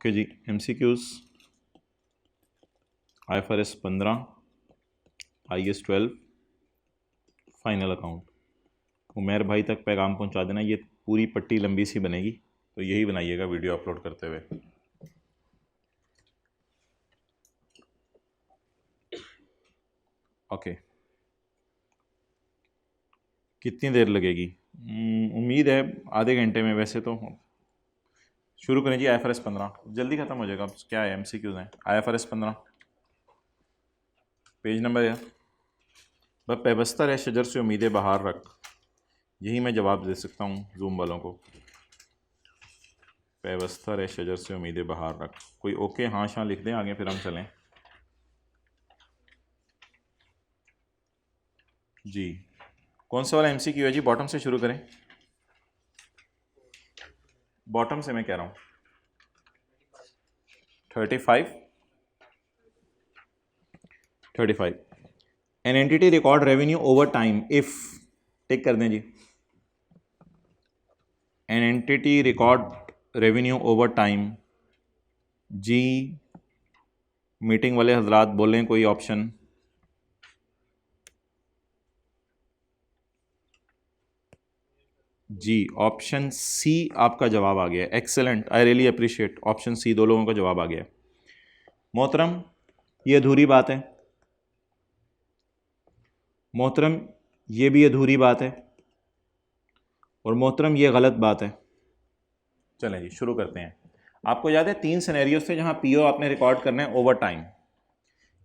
Okay जी, MCQs IFRS 15, IAS 12, final account. Umer भाई तक पैगाम पहुंचा देना, ये पूरी पट्टी लंबी सी बनेगी तो यही बनाइएगा वीडियो अपलोड करते हुए। ओके, कितनी देर लगेगी? उम्मीद है आधे घंटे में। वैसे तो शुरू करें जी। IFRS 15 जल्दी ख़त्म हो जाएगा। क्या है, MCQs हैं। IFRS 15 पेज नंबर है। बस पेबस्तर है शजर से उम्मीदें बाहर रख, यही मैं जवाब दे सकता हूँ जूम वालों को। पेबस्तर है शजर से उम्मीदें बाहर रख। कोई ओके हाँ शां लिख दें आगे, फिर हम चलें जी। कौन सा वाला MCQ है जी? बॉटम से शुरू करें। बॉटम से मैं कह रहा हूँ 35 an entity record revenue over time if, टिक कर दें जी। An entity record revenue over time जी। मीटिंग वाले हजरात बोलें कोई ऑप्शन। जी, ऑप्शन सी आपका जवाब आ गया। Excellent, I really appreciate. Option C, दो लोगों का जवाब आ गया। मोहतरम ये अधूरी बात है। मोहतरम ये भी अधूरी बात है। और मोहतरम ये गलत बात है। चलें जी शुरू करते हैं। आपको याद है 3 सिनेरियोस थे जहां PO आपने रिकॉर्ड करना है ओवर टाइम।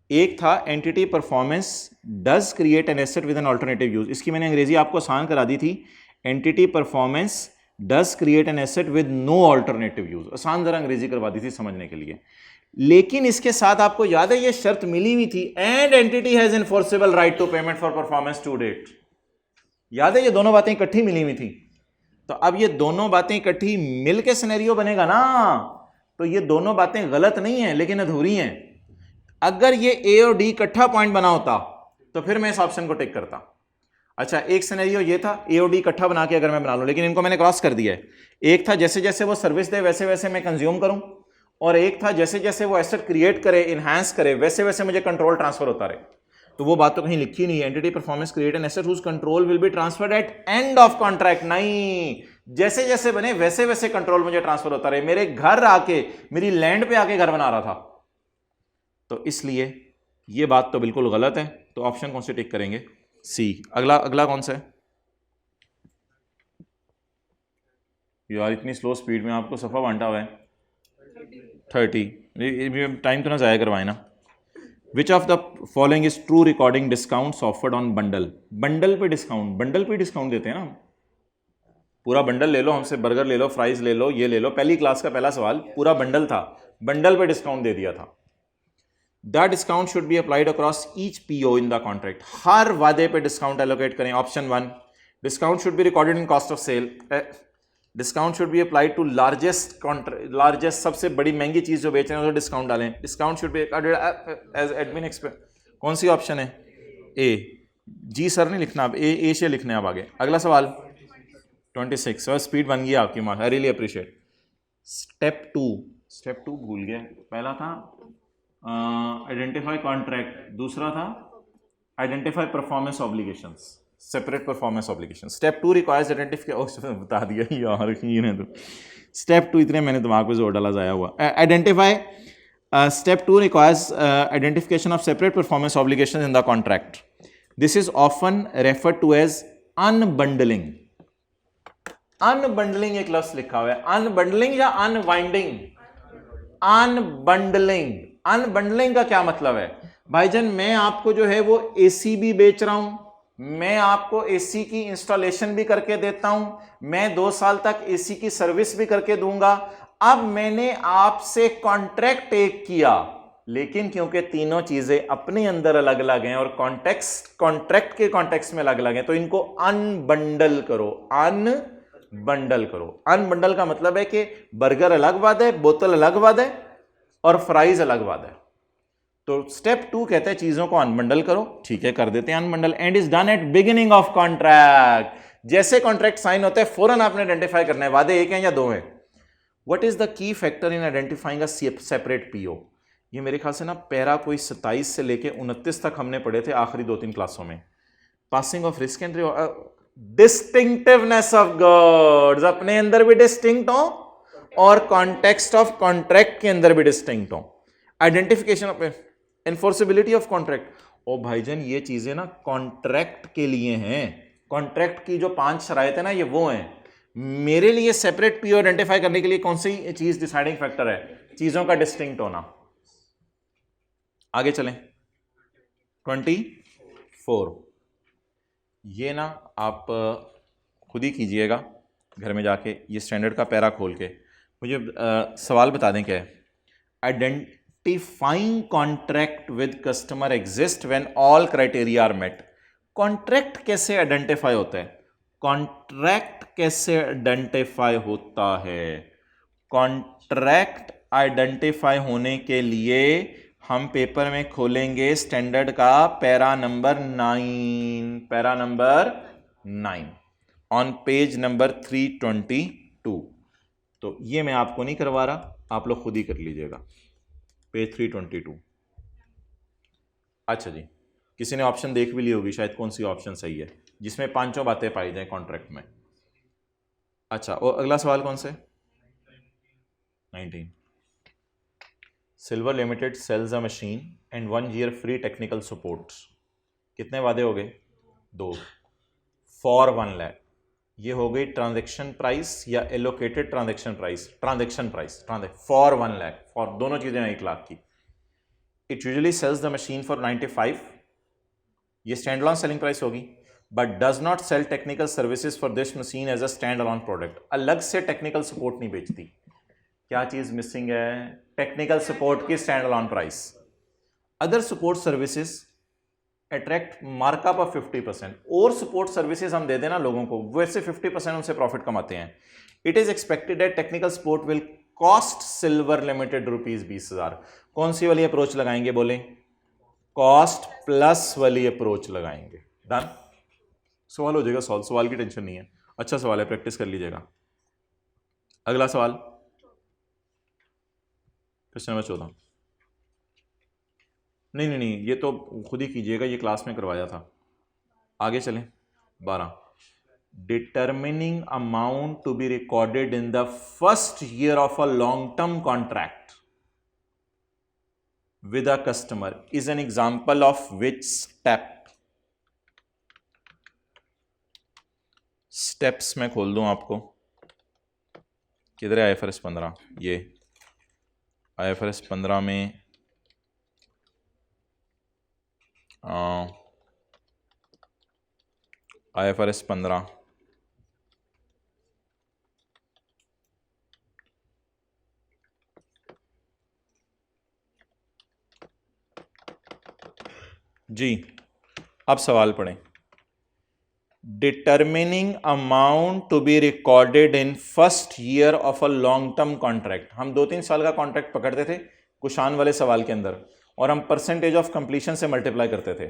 एक था entity performance does create an asset with an alternative use. इसकी मैंने अंग्रेजी आपको आसान करा दी थी। Entity performance does create an asset with no alternative use. आसान जरा अंग्रेजी करवा दी थी समझने के लिए। लेकिन इसके साथ आपको याद है ये शर्त मिली हुई थी, and entity has enforceable right to payment for performance to date. याद है ये दोनों बातें इकट्ठी मिली हुई थी। तो अब ये दोनों बातें इकट्ठी मिल के सिनेरियो बनेगा ना, तो ये दोनों बातें गलत नहीं है लेकिन अधूरी हैं। अगर ये A और D इकट्ठा पॉइंट बना होता तो फिर मैं इस ऑप्शन को टिक करता। अच्छा, एक सिनेरियो ये था A और D इकट्ठा बना के अगर मैं बना लूं, लेकिन इनको मैंने क्रॉस कर दिया है। एक था जैसे जैसे वो सर्विस दे वैसे वैसे मैं कंज्यूम करूं, और एक था जैसे जैसे वो एसेट क्रिएट करे, इनहैंस करे, वैसे वैसे मुझे कंट्रोल ट्रांसफर होता रहे। तो वो बात तो कहीं लिखी नहीं है। Entity performance create an asset whose control will be transferred at end of contract. नहीं, जैसे जैसे बने वैसे वैसे कंट्रोल मुझे ट्रांसफर होता रहे। मेरे घर आके, मेरी लैंड पे आके घर बना रहा था। तो इसलिए ये बात तो बिल्कुल गलत है। तो ऑप्शन कौन से टिक करेंगे? सी। अगला कौन सा है यार? इतनी स्लो स्पीड में आपको सफा बांटा हुआ है 30। टाइम तो ना जाया करवाए ना। विच of the following is true recording discounts offered on bundle. Bundle पे डिस्काउंट, बंडल पे डिस्काउंट देते हैं ना। पूरा बंडल ले लो हमसे, बर्गर ले लो, फ्राइज ले लो, ये ले लो। पहली क्लास का पहला सवाल पूरा बंडल था, बंडल पे डिस्काउंट दे दिया था। The discount should be applied across each PO in the contract. हर वादे पे डिस्काउंट एलोकेट करें। Option 1, discount should be recorded in cost of sale. Discount should be applied to largest सबसे बड़ी महंगी चीज जो बेच रहे हैं उसको डिस्काउंट डालें। Discount should be as admin expense. कौन सी ऑप्शन है? ए। जी सर नहीं लिखना, अब ए से लिखने। अब आगे अगला सवाल 26। और स्पीड बन गई आपकी, marks I really appreciate. Step two भूल गया। पहला था आइडेंटिफाई कॉन्ट्रैक्ट, दूसरा था identify performance obligations, separate performance obligation. Step 2 requires identification, बता दिया यार ये ने तो। स्टेप 2 इतने मैंने दिमाग पे जोर डाला, जाया हुआ। Identify step 2 requires identification of separate performance obligations in the contract. This is often referred to as unbundling. Unbundling एक लफ्ज लिखा हुआ है। अनबंडलिंग या अनवाइंडिंग? अनबंडलिंग। अनबंडलिंग का क्या मतलब है भाईजान? मैं आपको जो है वो AC भी बेच रहा हूं, मैं आपको AC की इंस्टॉलेशन भी करके देता हूं, मैं 2 साल तक AC की सर्विस भी करके दूंगा। अब मैंने आपसे कॉन्ट्रैक्ट टेक किया, लेकिन क्योंकि तीनों चीजें अपने अंदर अलग अलग हैं और कॉन्ट्रैक्ट के कॉन्टेक्स्ट में अलग अलग हैं, तो इनको अनबंडल करो। अनबंडल करो। अनबंडल का मतलब है कि बर्गर अलग बात है, बोतल अलग बात है, और फ्राइज अलग बात है। तो स्टेप 2 कहते हैं चीजों को अनबंडल करो। ठीक है, कर देते हैं unbundle. And is done at beginning of contract. जैसे कॉन्ट्रैक्ट साइन होता है फौरन आपने आइडेंटिफाई करना है वादे एक हैं या 2 हैं। What is the key factor in identifying a separate PO? ये मेरे ख्याल से ना पैरा कोई 27 से लेके 29 तक हमने पढ़े थे आखिरी 2-3 क्लासों में। Passing of risk and distinctiveness of goods, अपने अंदर भी डिस्टिंक्ट हो और कॉन्टेक्स्ट ऑफ कॉन्ट्रैक्ट के अंदर भी डिस्टिंक्ट हो। Identification of enforceability of contract, ओ भाईजान ये चीजें ना कॉन्ट्रैक्ट के लिए हैं। कॉन्ट्रैक्ट की जो 5 शराइत है ना ये वो हैं। मेरे लिए सेपरेट पीओ आइडेंटिफाई करने के लिए कौन सी चीज डिसाइडिंग फैक्टर है? चीजों का डिस्टिंक्ट होना। आगे चलें 24, ये ना आप खुद ही कीजिएगा घर में जाके, ये स्टैंडर्ड का पैरा खोल के मुझे सवाल बता दें क्या है। Identifying contract with customer exist when all criteria are met. Contract कैसे आइडेंटिफाई होता है? कॉन्ट्रैक्ट कैसे आइडेंटिफाई होता है? कॉन्ट्रैक्ट आइडेंटिफाई होने के लिए हम पेपर में खोलेंगे स्टैंडर्ड का para number 9, para number 9 on page number 322। तो ये मैं आपको नहीं करवा रहा, आप लोग खुद ही कर लीजिएगा, पेज 322। अच्छा जी, किसी ने ऑप्शन देख भी ली होगी शायद, कौन सी ऑप्शन सही है जिसमें 5 बातें पाई जाए कॉन्ट्रैक्ट में। अच्छा, और अगला सवाल कौन से? 19, Silver Limited sells a machine and 1 year free technical support. कितने वादे हो गए? 2 फॉर 1 लाख। ये हो गई ट्रांजैक्शन प्राइस या allocated transaction price? Transaction price, for 1 lakh, for दोनों चीजें 1 लाख की। It usually sells the machine for 95, ये स्टैंड अलोन सेलिंग प्राइस होगी, but does not sell technical services for this machine as a stand alone product. अलग से technical support नहीं बेचती। क्या चीज मिसिंग है? टेक्निकल सपोर्ट की stand alone price. Other support services attract markup of 50%। और सपोर्ट सर्विसेज हम दे देना लोगों को, वैसे 50% उनसे प्रॉफिट कमाते हैं। It is expected that technical support will cost silver limited ₹20,000। कौन सी वाली अप्रोच लगाएंगे? बोले कॉस्ट प्लस वाली अप्रोच लगाएंगे। डन, सवाल हो जाएगा सॉल्व, सवाल की टेंशन नहीं है। अच्छा सवाल है, प्रैक्टिस कर लीजिएगा। अगला सवाल क्वेश्चन नंबर 14। नहीं, ये तो खुद ही कीजिएगा, ये क्लास में करवाया था। आगे चलें 12, determining amount to be recorded in the first year of a long term contract with a customer is an example of which step? Steps में खोल दूं आपको, किधर है IFRS 15? ये IFRS 15 में IFRS 15 जी। अब सवाल पढ़ें। Determining amount to be recorded in first year of a long term contract. हम 2-3 साल का कॉन्ट्रैक्ट पकड़ते थे कुशान वाले सवाल के अंदर, और हम परसेंटेज ऑफ कंप्लीशन से मल्टीप्लाई करते थे।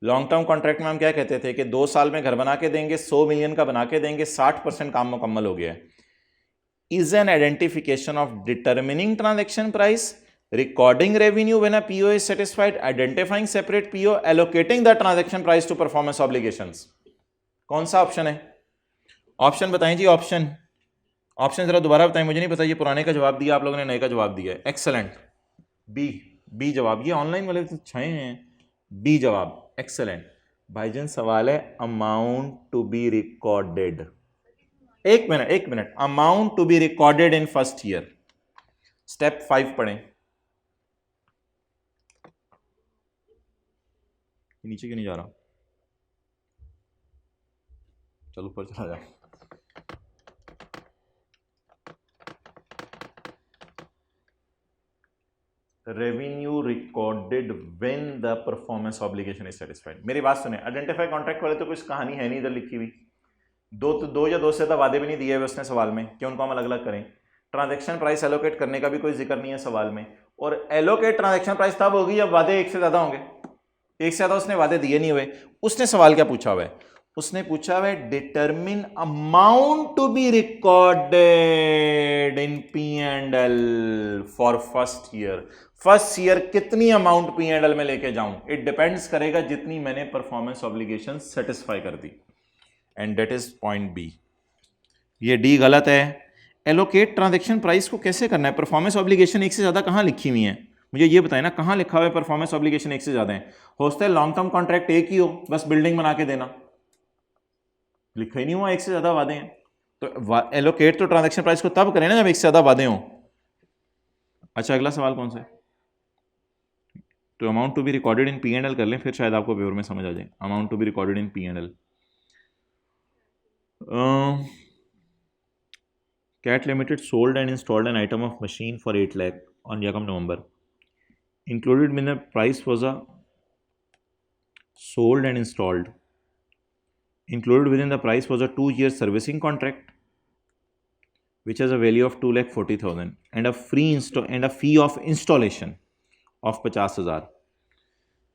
लॉन्ग टर्म कॉन्ट्रैक्ट में हम क्या कहते थे कि 2 साल में घर बना के देंगे, 100 मिलियन का बना के देंगे, 60% काम मुकम्मल हो गया है। Is an identification of determining transaction price, recording revenue when a PO is satisfied, identifying separate PO, allocating the transaction price to performance obligations. कौन सा ऑप्शन है? ऑप्शन बताएं जी, ऑप्शन जरा दोबारा बताएं, मुझे नहीं पता। ये पुराने का जवाब दिया आप लोगों ने, नए का जवाब दिया है। एक्सेलेंट, बी जवाब। ये ऑनलाइन वाले तो छाए हैं, बी जवाब। एक्सेलेंट भाईजान। सवाल है अमाउंट टू बी रिकॉर्डेड। एक minute, amount to be recorded in first year. Step 5 पढ़ें। नीचे क्यों नहीं जा रहा? चलो ऊपर चला जा। Revenue recorded when the performance obligation is satisfied. मेरी बात सुने, आइडेंटिफाई कॉन्ट्रैक्ट वाले तो कुछ कहानी है नहीं इधर लिखी हुई। दो या दो से ज्यादा वादे भी नहीं दिए हुए उसने सवाल में कि उनको हम अलग अलग करें। ट्रांजैक्शन प्राइस एलोकेट करने का भी कोई जिक्र नहीं है सवाल में। और एलोकेट ट्रांजैक्शन प्राइस तब होगी जब वादे एक से ज्यादा होंगे। एक से ज्यादा उसने वादे दिए नहीं हुए। उसने सवाल क्या पूछा हुआ है? उसने पूछा है determine amount to be recorded in P and L for first year. First year कितनी अमाउंट पी एंड एल में लेके जाऊं, इट डिपेंड्स करेगा जितनी मैंने परफॉर्मेंस ऑब्लिगेशन सेटिस्फाई कर दी, and that is point B. ये डी गलत है। एलोकेट ट्रांजैक्शन प्राइस को कैसे करना है? परफॉर्मेंस ऑब्लिगेशन एक से ज्यादा कहां लिखी हुई है, मुझे ये बताएं ना, कहां लिखा हुआ है परफॉर्मेंस ऑब्लिगेशन एक से ज्यादा है? हो सकता है लॉन्ग टर्म कॉन्ट्रैक्ट एक ही हो, बस बिल्डिंग बना के देना, लिखा ही नहीं हुआ एक से ज्यादा वादे हैं। तो एलोकेट तो ट्रांजैक्शन प्राइस को तब करें ना जब एक से ज्यादा वादे हों। अच्छा, अगला सवाल कौन सा है? तो amount to be recorded in P and L कर लें, फिर शायद आपको पेपर में समझ आ जाए। Amount to be recorded in P and L. Cat Limited sold and installed an item of machine for 8 lakh on Yakam November. Included in the price was a sold and installed. Included within the price was a 2-year servicing contract, which has a value of 2,40,000 and a fee of installation of 50,000.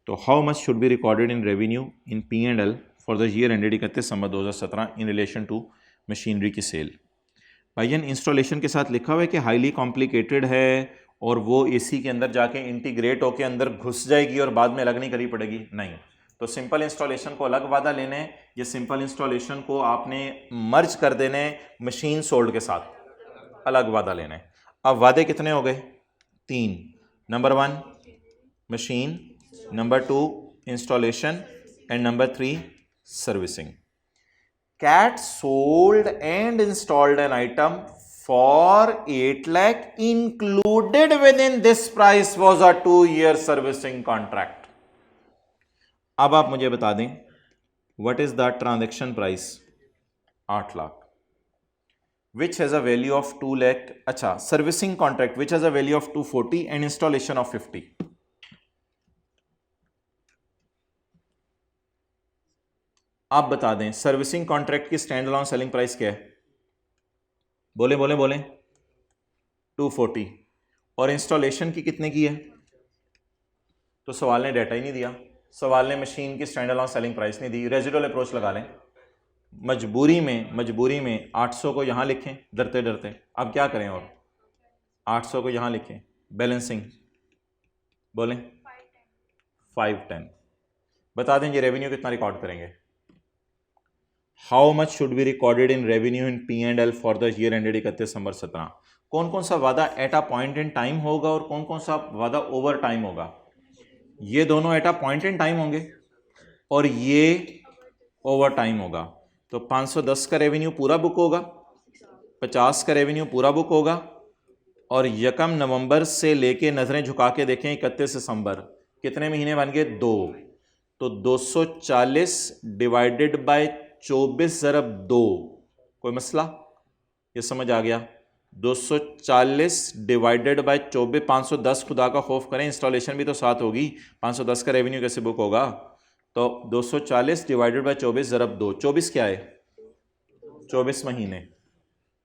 So how much should be recorded in revenue in P&L for the year ended 31 December 2017 in relation to machinery की cell? भाईजान installation के साथ लिखा हुआ है कि highly complicated है और वो एसी के अंदर जाके इंटीग्रेट होके अंदर घुस जाएगी और बाद में अलग नहीं करनी पड़ेगी, नहीं। तो सिंपल इंस्टॉलेशन को अलग वादा लेने, ये सिंपल इंस्टॉलेशन को आपने मर्ज कर देने मशीन सोल्ड के साथ, अलग वादा लेने। अब वादे कितने हो गए? 3। Number 1 machine, number 2 installation and number 3 servicing. Cat sold and installed an item for 8 lakh. Included within this price was a 2-year servicing contract. अब आप मुझे बता दें what is the transaction price? 8 lakh which has a value of 2 lakh. अच्छा, servicing contract which has a value of 240 and installation of 50. आप बता दें servicing contract की स्टैंड अलोन सेलिंग प्राइस क्या है? बोले बोले बोले 240। और इंस्टॉलेशन की कितने की है? तो सवाल ने डाटा ही नहीं दिया, सवाल ने मशीन की स्टैंड अलोन सेलिंग प्राइस नहीं दी। रेजिडुअल अप्रोच लगा लें, मजबूरी में 800 को यहां लिखें डरते डरते। अब क्या करें? और 800 को यहां लिखें, बैलेंसिंग बोलें 510। बता दें ये रेवेन्यू कितना रिकॉर्ड करेंगे? How much should be recorded in revenue in P and L for the year ended 31 दिसंबर 17। कौन कौन सा वादा at a point in time होगा और कौन कौन सा वादा ओवर टाइम होगा? ये दोनों at a point in time होंगे और ये ओवर टाइम होगा। तो 510 का रेवेन्यू पूरा बुक होगा, 50 का रेवेन्यू पूरा बुक होगा, और यकम नवंबर से लेके नजरें झुका के देखें 31 दिसंबर कितने महीने बन गए? 2। तो 240 डिवाइडेड बाय 24 ज़रब 2, कोई मसला? ये समझ आ गया? 240 डिवाइडेड बाय 24, 510 खुदा का खौफ करें, इंस्टॉलेशन भी तो साथ होगी। 510 का रेवेन्यू कैसे बुक होगा? तो 240 डिवाइडेड बाय 24 ज़रब 2, 24 क्या है? 24 महीने।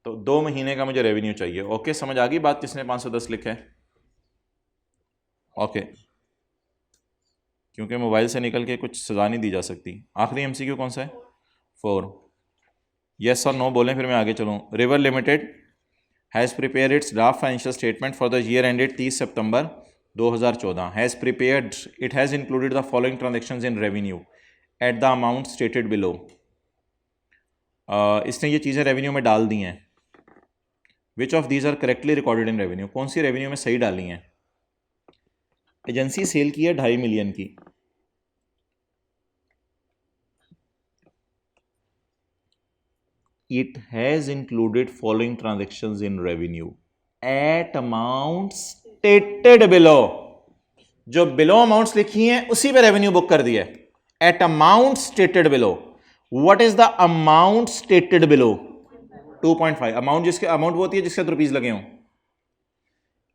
तो 2 महीने का मुझे रेवेन्यू चाहिए। ओके, समझ आ गई बात किसने 510 लिखा है? ओके, क्योंकि मोबाइल से निकल के कुछ सजा नहीं दी जा सकती। आखिरी एमसीक्यू कौन सा है? 4। यस और नो बोलें फिर मैं आगे चलूँ। River Limited has prepare its draft financial statement for the year ended 30 September 2014। Has prepared, it has included the following transactions in revenue at the amount stated below. इसने ये चीज़ें रेवेन्यू में डाल दी हैं। Which of these are correctly recorded in revenue? कौन सी revenue में सही डाली हैं? एजेंसी सेल की है 2.5 मिलियन की, it has included following transactions in revenue at amount stated below। जो बिलो अमाउंट्स लिखी हैं उसी पे रेवेन्यू बुक कर दिया है। At amount stated below, what is the amount stated below? 2.5। Amount जिसके अमाउंट वो होती है जिसके रुपीज लगे हों।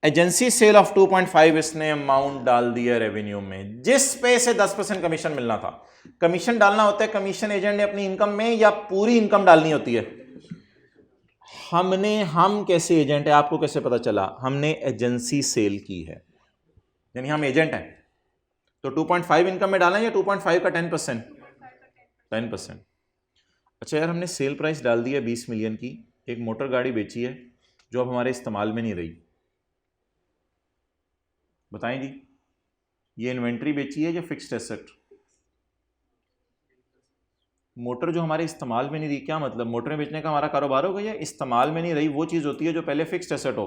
एजेंसी सेल ऑफ 2.5 इसने अमाउंट डाल दिया रेवेन्यू में, जिस पे से 10% कमीशन मिलना था। कमीशन डालना होता है कमीशन एजेंट ने अपनी इनकम में, या पूरी इनकम डालनी होती है? हम कैसे एजेंट है, आपको कैसे पता चला? हमने एजेंसी सेल की है, यानी हम एजेंट हैं। तो 2.5 इनकम में डालें या 2.5 का 10%? 10%। अच्छा यार, हमने सेल प्राइस डाल दी है 20 मिलियन की, एक मोटर गाड़ी बेची है जो अब हमारे इस्तेमाल में नहीं रही, बताएं जी, ये इन्वेंट्री बेची है या फिक्स्ड एसेट? मोटर जो हमारे इस्तेमाल में नहीं रही, क्या मतलब? मोटरें बेचने का हमारा कारोबार होगा या इस्तेमाल में नहीं रही वो चीज़ होती है जो पहले फिक्स्ड एसेट हो?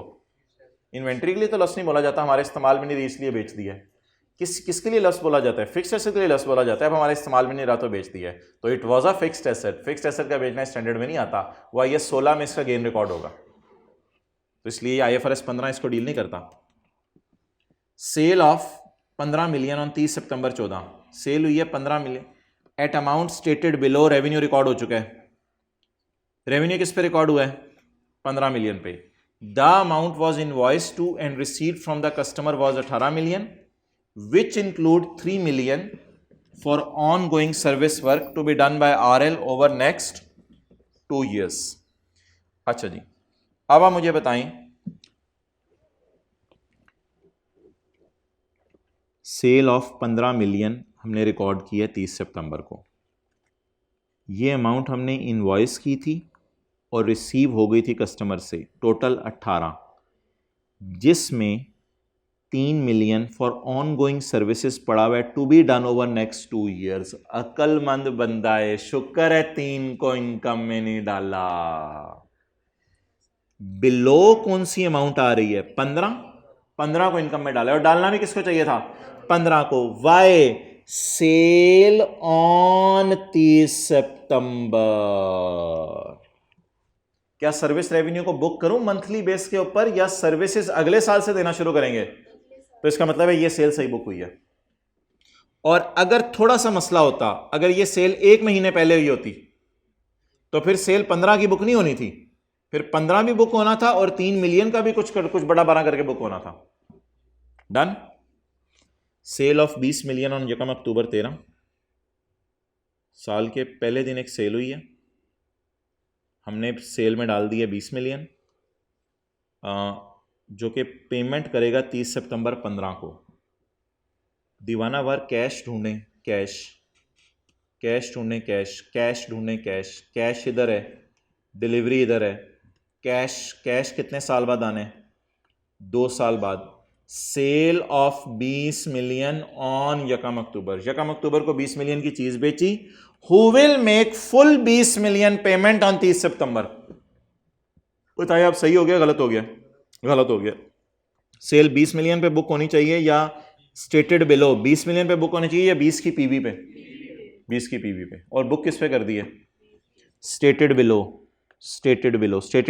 इन्वेंट्री के लिए तो लफ्ज़ नहीं बोला जाता हमारे इस्तेमाल में नहीं रही इसलिए बेच दी है। किसके लिए लफ्ज़ बोला जाता है? फिक्स्ड एसेट के लिए लफ्ज़ बोला जाता है, अब हमारे इस्तेमाल में नहीं रहा तो बेच दिया है। तो it was a fixed asset. Fixed asset का बेचना स्टैंडर्ड में नहीं आता, वो IAS 16 में इसका गेन रिकॉर्ड होगा, तो इसलिए IFRS 15 इसको डील नहीं करता। Sale of 15 million on 30 September 14, sale हुई है 15 million at amount stated below, revenue record हो चुका है। रेवेन्यू किस पे रिकॉर्ड हुआ है? 15 मिलियन पे। The amount was invoice to and received from the customer was 18 million, which include 3 million for ongoing service work to be done by RL over next 2 years। अच्छा जी, अब आप मुझे बताएं, सेल ऑफ 15 मिलियन हमने record की है 30 सितंबर को, ये अमाउंट हमने इनवॉइस की थी और रिसीव हो गई थी कस्टमर से, टोटल 18, जिसमें 3 million for ongoing services पड़ा हुआ है to be done over next 2 years। अक्लमंद बंदा है, शुक्र है 3 को इनकम में नहीं डाला। बिलो कौन सी अमाउंट आ रही है? 15 को इनकम में डाला, और डालना भी किसको चाहिए था? 15 को। वाई? सेल ऑन 30 सितंबर। क्या सर्विस रेवेन्यू को बुक करूं मंथली बेस के ऊपर, या सर्विसेज अगले साल से देना शुरू करेंगे? तो इसका मतलब है ये सेल सही बुक हुई है। और अगर थोड़ा सा मसला होता, अगर ये सेल 1 महीने पहले हुई होती तो फिर सेल 15 की बुक नहीं होनी थी, फिर 15 भी बुक होना था और 3 मिलियन का भी कुछ बड़ा बड़ा करके बुक होना था। Done. Sale of 20 million on यकम अक्टूबर 13, साल के पहले दिन एक सेल हुई है, हमने सेल में डाल दी है 20 मिलियन, जो कि पेमेंट करेगा 30 सितंबर 15 को। दीवाना वार कैश ढूंढें, कैश ढूंढें, कैश ढूंढें, कैश इधर है, डिलीवरी इधर है, कैश कितने साल बाद आने? 2 साल बाद। सेल ऑफ 20 मिलियन ऑन यकम अक्टूबर को 20 मिलियन की चीज बेची। Who will make full 20 million payment on 30 सितंबर? बताइए आप, सही हो गया गलत हो गया? गलत हो गया। सेल 20 मिलियन पे बुक होनी चाहिए या स्टेटेड बिलो 20 मिलियन पे बुक होनी चाहिए, या 20 की पीवी पे? 20 की पीवी पे। और बुक किस पे कर दी है? Stated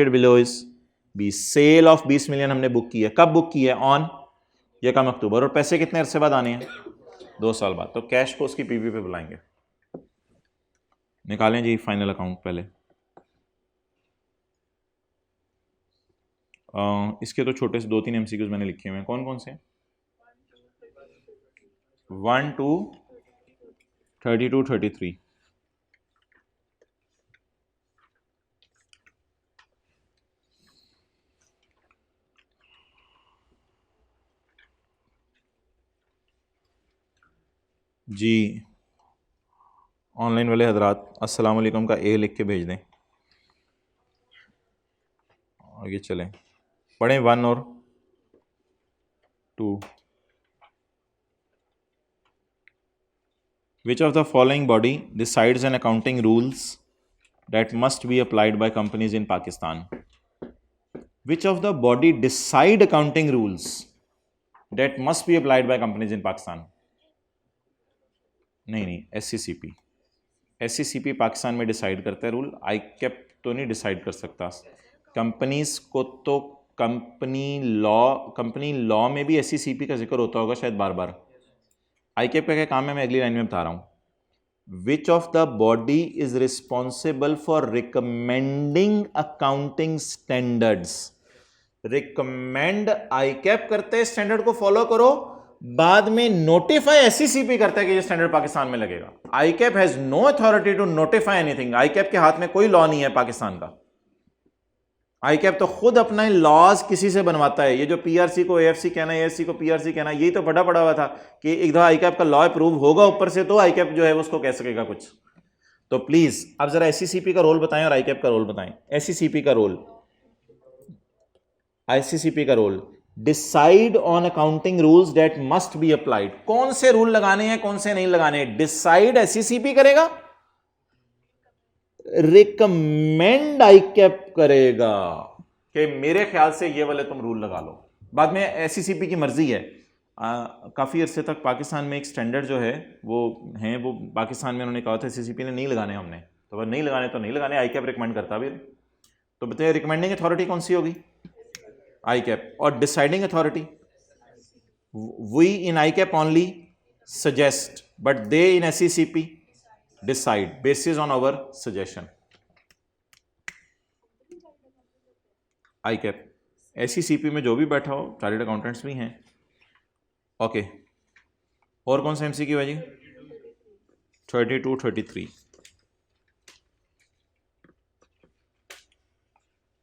below is 20। Sale of 20 million हमने बुक की है, कब बुक की है? ऑन यकम अक्टूबर। और पैसे कितने अरसे बाद आने हैं? 2 साल बाद। तो कैश को उसकी पीवी पे बुलाएंगे। निकालें जी फाइनल अकाउंट पहले। इसके तो छोटे से 2-3 MCQs मैंने लिखे हुए हैं। कौन कौन से? 1 to 32 33। जी ऑनलाइन वाले हजरात, अस्सलाम वालेकुम का ए लिख के भेज दें। आगे चलें, पढ़ें 1 और 2। Which of the following body decides on accounting rules that must be applied by companies in Pakistan? Which of the body decide accounting rules that must be applied by companies in Pakistan? नहीं, SCCP Pakistan में decide करता है rule. ICAP तो नहीं decide कर सकता। Companies को तो कंपनी लॉ में भी SCCP का जिक्र होता होगा शायद बार बार। ICAP का क्या काम है, मैं अगली लाइन में बता रहा हूं। विच of the body is responsible for recommending accounting standards? Recommend ICAP करते हैं स्टैंडर्ड को फॉलो करो, बाद में नोटिफाई SCCP करता है कि ये स्टैंडर्ड पाकिस्तान में लगेगा। ICAP has no authority to notify anything. ICAP के हाथ में कोई लॉ नहीं है पाकिस्तान का। ICAP तो खुद अपना लॉज किसी से बनवाता है। ये जो PRC को AFC कहना है, AFC को PRC कहना, यही तो पड़ा हुआ था कि एक दफा ICAP का लॉ अप्रूव होगा ऊपर से तो ICAP जो है उसको कह सकेगा कुछ। तो प्लीज आप जरा एससीसीपी का रोल बताएं और आईकैप का रोल बताएं। एससीसीपी का रोल, आईसीसीपी का role, decide on accounting rules that must be applied. कौन से रूल लगाने हैं कौन से नहीं लगाने, डिसाइड एससीसीपी करेगा, रिकमेंड आईकैप करेगा कि मेरे ख्याल से ये वाले तुम रूल लगा लो। बाद में एससीसीपी की मर्जी है। काफ़ी अरसे तक पाकिस्तान में एक स्टैंडर्ड जो है वो पाकिस्तान में उन्होंने कहा था एससीसीपी ने नहीं लगाने हमने, तो अगर नहीं लगाने तो नहीं लगाने, आईकैप रिकमेंड करता भी। तो बताइए रिकमेंडिंग अथॉरिटी कौन सी होगी, आईकैप, और deciding authority we in ICAP only suggest but they in SCCP decide basis on our suggestion. ICAP SCCP में जो भी बैठा हो, चार्टर्ड अकाउंटेंट्स भी हैं। ओके, और कौन सा एमसीक्यू है जी? 32, 33।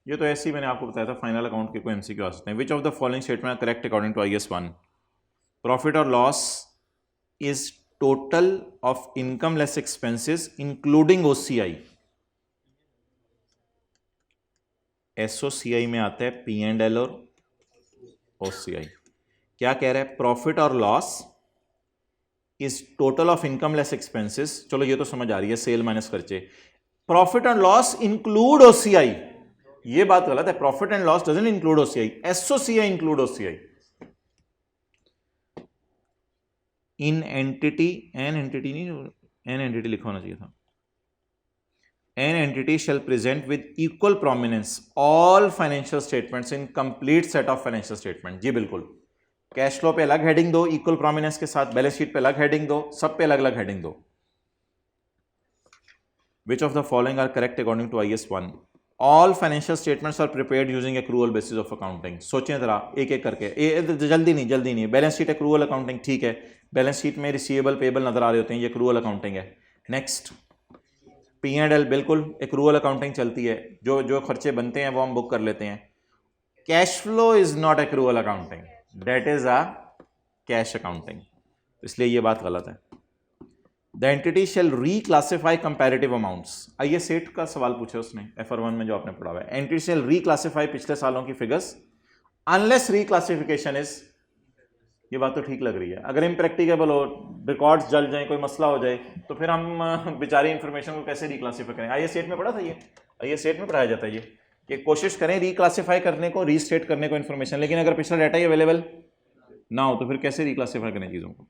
ये तो ऐसे ही मैंने आपको बताया था फाइनल अकाउंट के कोई एमसीक्यू आ सकते हैं। Which of the following statement correct according to IAS 1? Profit और loss is total of income less expenses including OCI। SOCI में आता है P&L और OCI। क्या कह रहा है? प्रॉफिट और loss is total of income less expenses. चलो ये तो समझ आ रही है, सेल माइनस खर्चे। Profit and loss include OCI, ये बात गलत है। Profit and loss doesn't include OCI, SOCI include OCI। In entity, an entity नहीं, एन एंटिटी लिखा होना चाहिए था। An entity shall present with equal prominence all financial statements in complete set of financial statement। जी बिल्कुल, cash flow पे अलग heading दो equal prominence के साथ, बैलेंस शीट पे अलग हेडिंग दो, सब पे अलग अलग हेडिंग दो। Which of the following are correct according to IAS 1? All financial statements are prepared using accrual basis of accounting. सोचें जरा एक एक करके, जल्दी नहीं। बैलेंस शीट एक्रूअल अकाउंटिंग, ठीक है, बैलेंस शीट में रिसीवेबल पेबल नजर आ रहे होते हैं, ये एक्रूअल अकाउंटिंग है। नेक्स्ट, P&L बिल्कुल एक्रूअल अकाउंटिंग चलती है, जो खर्चे बनते हैं वो हम बुक कर लेते हैं। Cash flow is not accrual accounting, that is a cash accounting, इसलिए ये बात गलत है। The entity shall reclassify comparative amounts. आइए सेट का सवाल पूछे उसने FR1 में जो आपने पढ़ा हुआ है। एंटिटी शेल रीक्लासिफाई पिछले सालों की फिगर्स अनलेस रीक्लासिफिकेशन इज, ये बात तो ठीक लग रही है। अगर इम्प्रैक्टिकेबल हो, रिकॉर्ड्स जल जाए, कोई मसला हो जाए, तो फिर हम बेचारी इंफॉर्मेशन को कैसे रिक्लासीफाई करें? आइए सेट में पढ़ा था ये, आइए सेट में पढ़ाया जाता है ये कि कोशिश करें रिक्लासीफाई करने को, रीस्टेट करने को इन्फॉर्मेशन, लेकिन अगर पिछला डाटा ही अवेलेबल ना हो तो फिर कैसे रिक्लासीफाई करें चीज़ों को?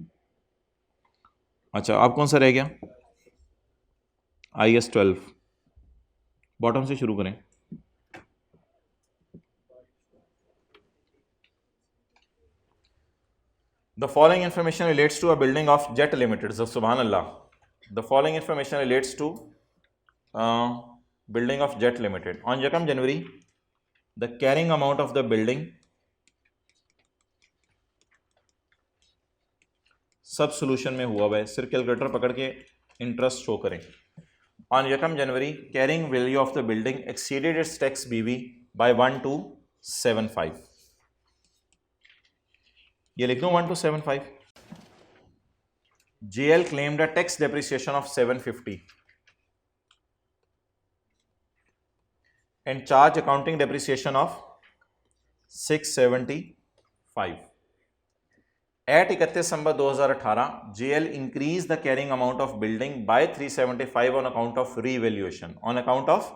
अच्छा, अब कौन सा रह गया? IAS 12, बॉटम से शुरू करें। The following information relates to a building of Jet Limited. So, Subhanallah. The following information relates to building of Jet Limited. On January, the carrying amount of the building, सब solution में हुआ है, सिर्फ calculator पकड़ के interest show करें। On January, carrying value of the building exceeded its tax BV by 1275. ये लिख दूं 1275। JL claimed a tax depreciation of 750 and charge accounting depreciation of 675. At 31 December 2018, JL increased the carrying amount of building by 375 on account of revaluation. On account of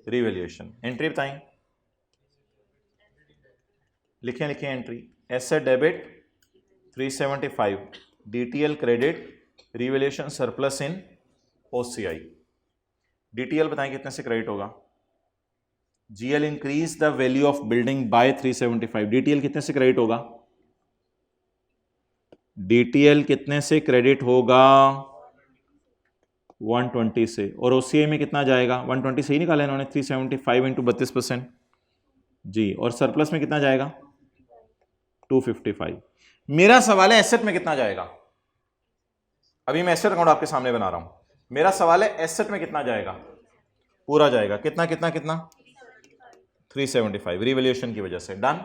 revaluation. Entry बताएं, लिखें entry. Asset debit 375, DTL credit, revaluation surplus इन OCI। DTL बताएं कितने से credit होगा? GL increase the value of building bye 375, DTL कितने से credit होगा? DTL कितने से क्रेडिट होगा? 120 से। और OCI में कितना जाएगा? 120 से ही निकाला इन्होंने, 375 इंटू 32% जी। और सरप्लस में कितना जाएगा? 255। मेरा सवाल है एसेट में कितना जाएगा? अभी मैं एसेट अकाउंट आपके सामने बना रहा हूं। मेरा सवाल है एसेट में कितना जाएगा? पूरा जाएगा। कितना कितना कितना? 375 रिवैल्यूएशन की वजह से। डन।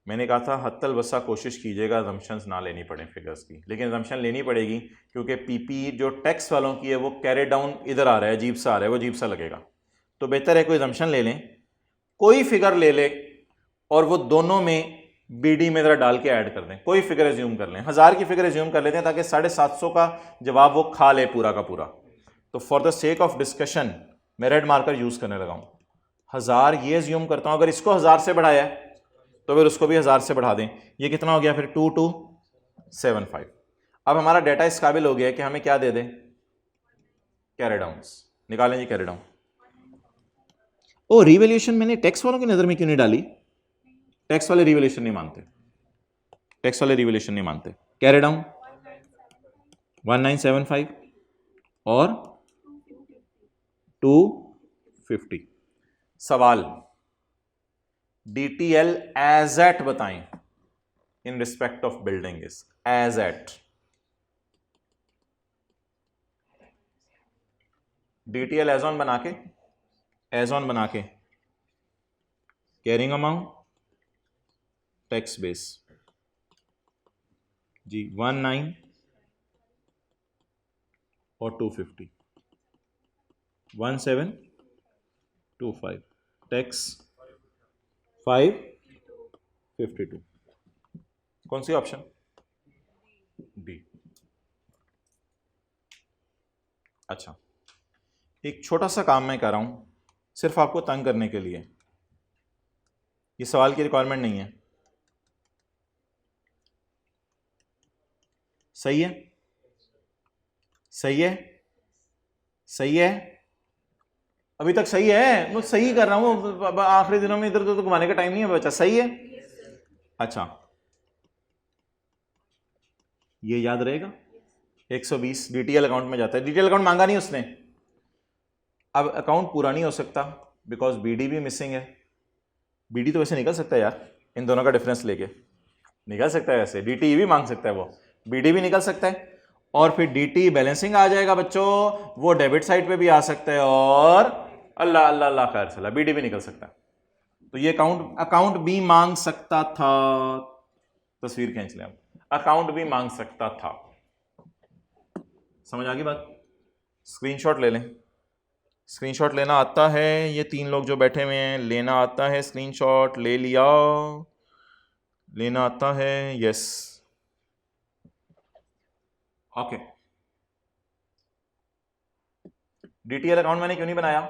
मैंने कहा था हत्तल बसा कोशिश कीजिएगा अजम्पशंस ना लेनी पड़े फिगर्स की, लेकिन अजम्पशन लेनी पड़ेगी क्योंकि पीपी जो टैक्स वालों की है वो कैरी डाउन इधर आ रहा है, अजीब सा आ रहा है, वो अजीब सा लगेगा। तो बेहतर है कोई अजम्पशन ले लें, कोई फिगर ले ले और वो दोनों में बीडी में ज़रा डाल के ऐड कर दें, कोई फिगर एज्यूम कर लें, 1000 की फिगर एज्यूम कर लेते हैं ताकि 750 का जवाब वो खा ले पूरा का पूरा। तो for the sake of discussion मैं रेड मार्कर यूज़ करने लगा हूँ। 1000 ये एज्यूम करता हूँ, अगर इसको 1000 से बढ़ाया है तो फिर उसको भी 1000 से बढ़ा दें। ये कितना हो गया फिर 2275। अब हमारा डाटा इस काबिल हो गया है कि हमें क्या दे दें, कैरी डाउन्स निकालें जी, कैरी डाउन। ओ रिवैल्यूएशन मैंने टैक्स वालों की नज़र में क्यों नहीं डाली, टैक्स वाले रिवैल्यूएशन नहीं मानते, टैक्स वाले रिवैल्यूएशन नहीं मानते। कैरी डाउन 1975 और 250। सवाल DTL एज एट बताएं in respect of building is as at. DTL as on बना के, एज ऑन बना के कैरिंग अमाउंट टैक्स बेस जी 19 और 250 1725 टैक्स 552। कौन सी ऑप्शन, डी। अच्छा, एक छोटा सा काम मैं कर रहा हूं सिर्फ आपको तंग करने के लिए, ये सवाल की रिक्वायरमेंट नहीं है। सही है, सही है, सही है, अभी तक सही है, मैं सही कर रहा हूं, आखिरी दिनों में इधर उधर घुमाने का टाइम नहीं है बच्चा। सही है, अच्छा ये याद रहेगा। 120 DTL अकाउंट में जाता है, DTL अकाउंट मांगा नहीं उसने, अब अकाउंट पूरा नहीं हो सकता बिकॉज BD भी मिसिंग है। BD तो वैसे निकल सकता है यार, इन दोनों का डिफरेंस लेके निकल सकता है, वैसे DTE भी मांग सकता है, वो BD भी निकल सकता है, और फिर DT बैलेंसिंग आ जाएगा बच्चों, वो डेबिट साइड पे भी आ सकता है, और अल्लाह अल्लाह अल्लाह खैर सला BD भी निकल सकता है। तो ये अकाउंट भी मांग सकता था, तस्वीर खींच लें, अकाउंट भी मांग सकता था। समझ आ गई बात, स्क्रीनशॉट ले लें, स्क्रीनशॉट लेना आता है, ये 3 लोग जो बैठे हुए हैं लेना आता है स्क्रीनशॉट, ले लिया, लेना आता है, यस ओके। DTL अकाउंट मैंने क्यों नहीं बनाया,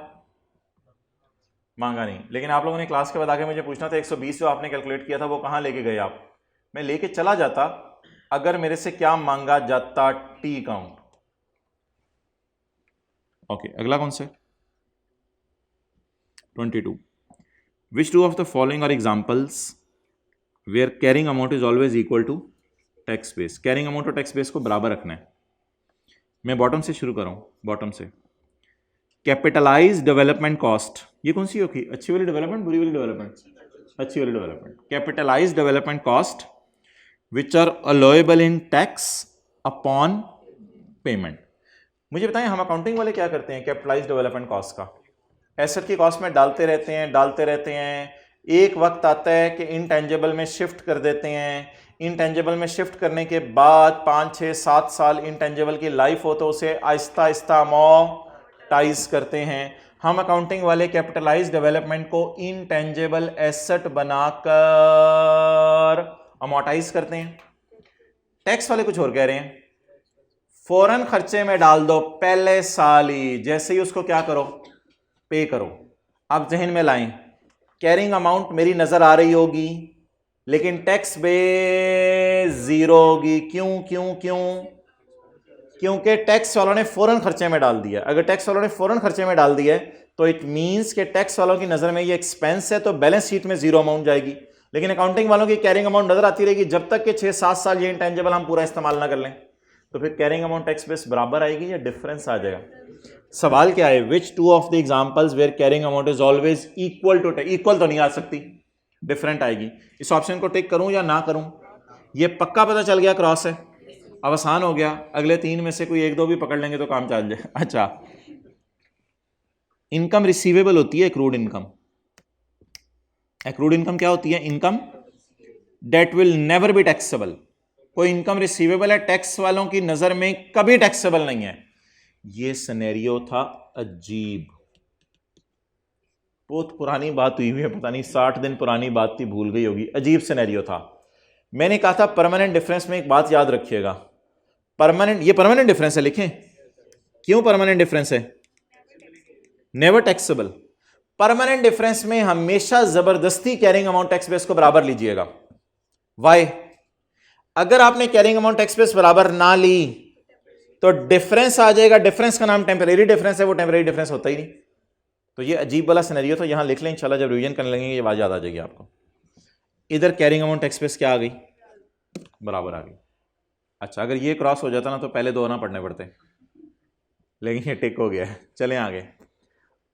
मांगा नहीं, लेकिन आप लोगों ने क्लास के बाद आके मुझे पूछना था 120 जो आपने कैलकुलेट किया था वो कहाँ लेके गए आप, मैं लेके चला जाता अगर मेरे से क्या मांगा जाता, टी अकाउंट। ओके, अगला कौन से 22, which two of the following are examples where carrying amount is always equal to tax base. Carrying amount और टैक्स बेस को बराबर रखना है। मैं बॉटम से शुरू कर रहा हूं, बॉटम से। कैपिटलाइज डेवलपमेंट कॉस्ट, ये कौन सी होगी, अच्छी वाली डेवलपमेंट, बुरी वाली डेवलपमेंट, अच्छी वाली development. Capitalise development cost which are allowable in tax upon payment. मुझे बताएं हम अकाउंटिंग वाले क्या करते हैं कैपिटलाइज डेवलपमेंट कॉस्ट का, एसेट की कॉस्ट में डालते रहते हैं, डालते रहते हैं, एक वक्त आता है कि इनटेंजिबल में शिफ्ट कर देते हैं, इनटेंजिबल में शिफ्ट करने के बाद 5, 6, 7 साल इनटेंजिबल की लाइफ हो तो उसे आहिस्ता आहिस्ता अमॉर्टाइज करते हैं। हम अकाउंटिंग वाले कैपिटलाइज डेवलपमेंट को इनटेंजिबल एसेट बनाकर अमॉर्टाइज करते हैं। टैक्स वाले कुछ और कह रहे हैं, फौरन खर्चे में डाल दो पहले साल ही, जैसे ही उसको क्या करो, पे करो। आप जहन में लाएं, कैरिंग अमाउंट मेरी नजर आ रही होगी लेकिन टैक्स बेस 0 होगी। क्यों क्यों क्यों, क्योंकि टैक्स वालों ने फौरन खर्चे में डाल दिया। अगर टैक्स वालों ने फौरन खर्चे में डाल दिया तो इट मींस कि टैक्स वालों की नजर में ये एक्सपेंस है तो बैलेंस शीट में 0 अमाउंट जाएगी, लेकिन अकाउंटिंग वालों की कैरिंग अमाउंट नजर आती रहेगी जब तक कि 6-7 साल ये इंटेंजिबल हम पूरा इस्तेमाल ना कर लें। तो फिर कैरिंग अमाउंट टैक्स बेस बराबर आएगी या डिफरेंस आ जाएगा। सवाल क्या है, which two of the examples where carrying amount is always equal to, equal तो नहीं आ सकती, डिफरेंट आएगी। इस ऑप्शन को टिक करूं या ना करूं, ये पक्का पता चल गया क्रॉस है, अब आसान हो गया। अगले 3 में से कोई 1-2 भी पकड़ लेंगे तो काम चल जाए। अच्छा, इनकम रिसीवेबल होती है एक्रूड इनकम। एक्रूड इनकम क्या होती है, income that will never be taxable. कोई इनकम रिसीवेबल है टैक्स वालों की नजर में कभी टैक्सेबल नहीं है। ये सिनेरियो था अजीब, बहुत पुरानी बात हुई हुई है, पता नहीं 60 दिन पुरानी बात थी, भूल गई होगी। अजीब सिनेरियो था। मैंने कहा था परमानेंट डिफरेंस में एक बात याद रखिएगा, परमानेंट, ये परमानेंट डिफरेंस है, लिखें क्यों परमानेंट डिफरेंस है, नेवर टैक्सेबल। परमानेंट डिफरेंस में हमेशा जबरदस्ती कैरिंग अमाउंट टैक्स बेस को बराबर लीजिएगा। वाई? अगर आपने कैरिंग अमाउंट टैक्स बेस बराबर ना ली तो डिफरेंस आ जाएगा, डिफरेंस का नाम टेम्परेरी डिफरेंस है, वो टेम्परेरी डिफरेंस होता ही नहीं। तो ये अजीब वाला सिनेरियो तो यहां लिख लें, इंशाल्लाह जब रिवीजन करने लगेंगे ये बात याद आ जाएगी आपको। इधर कैरिंग अमाउंट टैक्स बेस क्या आ गई, बराबर आ गई। अच्छा, अगर ये क्रॉस हो जाता ना तो पहले दो ना पढ़ने पड़ते, लेकिन ये टिक हो गया है। चलें आगे।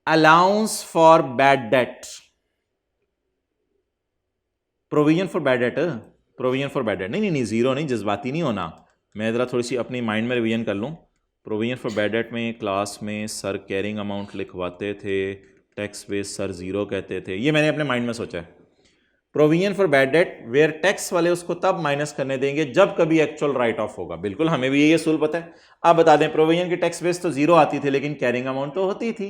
Allowance for bad date, provision for bad date, provision for bad date, नहीं नहीं नहीं, जीरो नहीं, जज्बाती नहीं होना। मैं ज़रा थोड़ी सी अपनी माइंड में रिवीजन कर लूँ। प्रोविजन फॉर बैड डेट में क्लास में सर कैरिंग अमाउंट लिखवाते थे, टैक्स बेस सर जीरो कहते थे, ये मैंने अपने माइंड में सोचा है। Provision for bad debt where tax वाले उसको तब माइनस करने देंगे जब कभी एक्चुअल राइट ऑफ होगा। बिल्कुल, हमें भी ये असूल पता है। आप बता दें, प्रोविजन की टैक्स बेस तो जीरो आती थी लेकिन कैरिंग अमाउंट तो होती थी।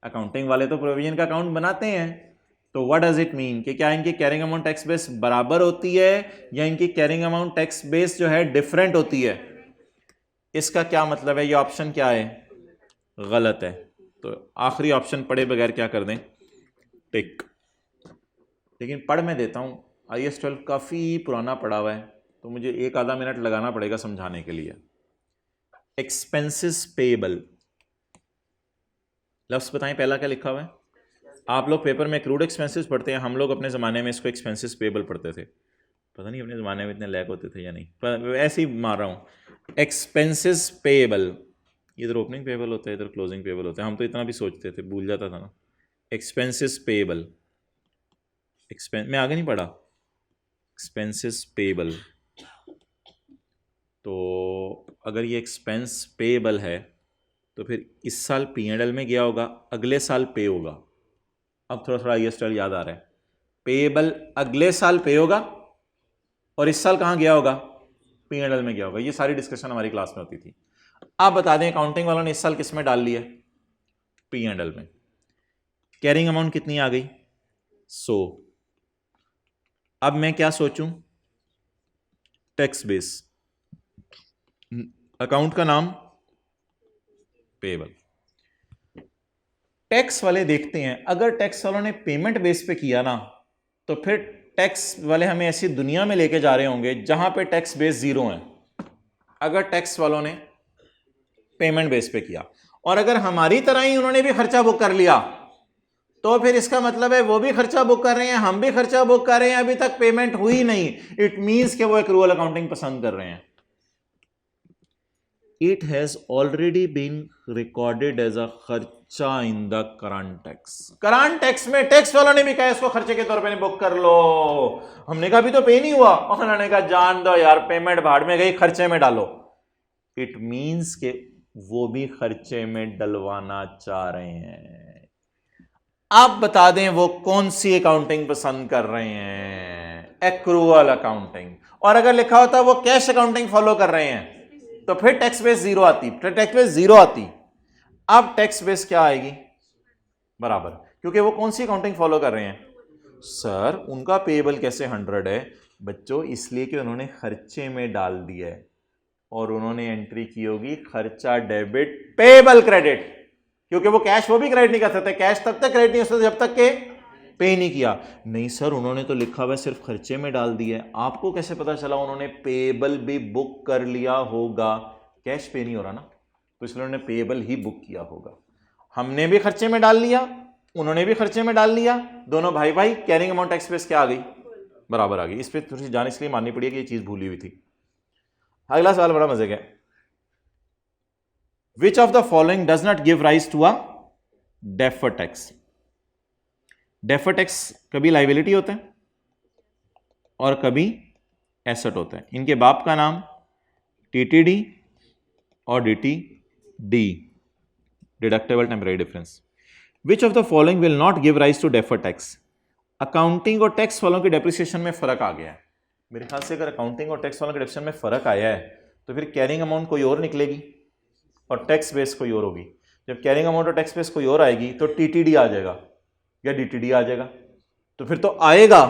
अकाउंटिंग वाले तो प्रोविजन का अकाउंट बनाते हैं। तो व्हाट डज इट मीन कि क्या इनकी कैरिंग अमाउंट टैक्स बेस बराबर होती है या इनकी कैरिंग अमाउंट टैक्स बेस जो है डिफरेंट होती है? इसका क्या मतलब है? ये ऑप्शन क्या है, गलत है। तो आखिरी ऑप्शन पढ़े बगैर क्या कर दें, टिक। लेकिन पढ़ मैं देता हूँ, IAS 12 काफ़ी पुराना पढ़ा हुआ है तो मुझे एक आधा मिनट लगाना पड़ेगा समझाने के लिए। एक्सपेंसेस पेएबल, लफ्ज़ बताएं पहला क्या लिखा हुआ है? आप लोग पेपर में क्रूड एक्सपेंसेस पढ़ते हैं, हम लोग अपने ज़माने में इसको एक्सपेंसेस पेएबल पढ़ते थे। पता नहीं अपने ज़माने में इतने लैक होते थे या नहीं, पर ऐसे ही मार रहा हूँ। एक्सपेंसेस पेएबल, इधर ओपनिंग पेएबल होता है, इधर क्लोजिंग पेएबल होता है। हम तो इतना भी सोचते थे, भूल जाता था ना। एक्सपेंसेस पेएबल, मैं आगे नहीं पढ़ा, एक्सपेंसेस पेएबल। तो अगर ये एक्सपेंस पेएबल है तो फिर इस साल P&L में गया होगा, अगले साल पे होगा। अब थोड़ा थोड़ा IAS 12 याद आ रहा है। पेएबल अगले साल पे होगा और इस साल कहाँ गया होगा, P&L में गया होगा। ये सारी डिस्कशन हमारी क्लास में होती थी। आप बता दें अकाउंटिंग वालों ने इस साल किस में डाल लिया, P&L में। कैरिंग अमाउंट कितनी आ गई, 100। अब मैं क्या सोचूं, टैक्स बेस, अकाउंट का नाम पेएबल। टैक्स वाले देखते हैं, अगर टैक्स वालों ने पेमेंट बेस पे किया ना तो फिर टैक्स वाले हमें ऐसी दुनिया में लेके जा रहे होंगे जहां पे टैक्स बेस जीरो है। अगर टैक्स वालों ने पेमेंट बेस पे किया और अगर हमारी तरह ही उन्होंने भी खर्चा बुक कर लिया तो फिर इसका मतलब है वो भी खर्चा बुक कर रहे हैं, हम भी खर्चा बुक कर रहे हैं, अभी तक पेमेंट हुई नहीं। इट मींस कि वो एक्रूअल अकाउंटिंग पसंद कर रहे हैं। It has already been recorded as a खर्चा in the current tax। Current tax में टैक्स वालों ने भी कहा इसको खर्चे के तौर पे बुक कर लो। हमने कहा अभी तो पे नहीं हुआ, उन्होंने कहा जान दो यार, पेमेंट भाड़ में गई, खर्चे में डालो। इट मींस के वो भी खर्चे में डलवाना चाह रहे हैं। आप बता दें वो कौन सी अकाउंटिंग पसंद कर रहे हैं, एक्रूअल अकाउंटिंग। और अगर लिखा होता वो कैश अकाउंटिंग फॉलो कर रहे हैं तो फिर टैक्स बेस जीरो आती, टैक्स बेस जीरो आती। अब टैक्स बेस क्या आएगी, बराबर, क्योंकि वो कौन सी अकाउंटिंग फॉलो कर रहे हैं। सर उनका पेएबल कैसे 100 है बच्चों, इसलिए कि उन्होंने खर्चे में डाल दिया है और उन्होंने एंट्री की होगी खर्चा डेबिट पेएबल क्रेडिट, क्योंकि वो कैश वो भी क्रेडिट नहीं कर सकते। कैश तब तक क्रेडिट नहीं हो सकता जब तक के पे नहीं किया। नहीं सर उन्होंने तो लिखा हुआ सिर्फ खर्चे में डाल दिया है, आपको कैसे पता चला उन्होंने पेएबल भी बुक कर लिया होगा? कैश पे नहीं हो रहा ना, तो इसलिए उन्होंने पेएबल ही बुक किया होगा। हमने भी खर्चे में डाल लिया, उन्होंने भी खर्चे में डाल लिया, दोनों भाई भाई। कैरिंग अमाउंट टैक्स बेस क्या आ गई, बराबर आ गई। इस पर थोड़ी सी जान इसलिए माननी पड़ी कि ये चीज भूली हुई थी। अगला सवाल बड़ा मजे का, which of the following does not give rise to a deferred tax. Deferred tax कभी लाइबिलिटी होता है और कभी एसेट होता है। इनके बाप का नाम TTD और DTD, deductible temporary difference. Which of the following will not give rise to deferred tax. Accounting और टैक्स वालों की डेप्रिसिएशन में फर्क आ गया है। मेरे ख्याल से अगर अकाउंटिंग और टैक्स वालों के डिफिनेशन में फ़र्क आया है तो फिर कैरिंग अमाउंट कोई और निकलेगी और टैक्स बेस कोई और होगी। जब कैरिंग अमाउंट और टैक्स बेस कोई और आएगी तो टीटीडी आ जाएगा या डीटीडी आ जाएगा, तो फिर तो आएगा।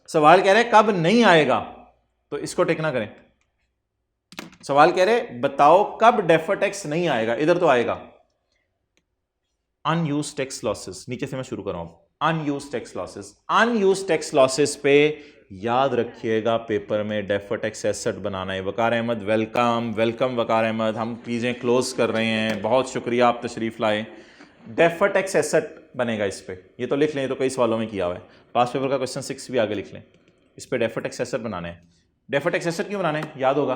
सवाल कह रहे हैं कब नहीं आएगा, तो इसको टिक ना करें। सवाल कह रहे बताओ कब डेफर टैक्स नहीं आएगा, इधर तो आएगा। अनयूज टैक्स लॉसेस, नीचे से मैं शुरू कर रहा हूं। Unused tax losses, unused tax losses पे याद रखिएगा पेपर में डेफर टैक्स एसेट बनाना है। वकार अहमद वेलकम, वेलकम वकार अहमद। हम चीज़ें क्लोज कर रहे हैं, बहुत शुक्रिया आप तशरीफ लाए। डेफर टैक्स एसेट बनेगा इस पे, ये तो लिख लें, तो कई सवालों में किया हुआ है। पास पेपर का क्वेश्चन 6 भी आगे लिख लें। इस पे डेफर टैक्स एसेट बनाना है। डेफर टैक्स एसेट क्यों बनाना है, याद होगा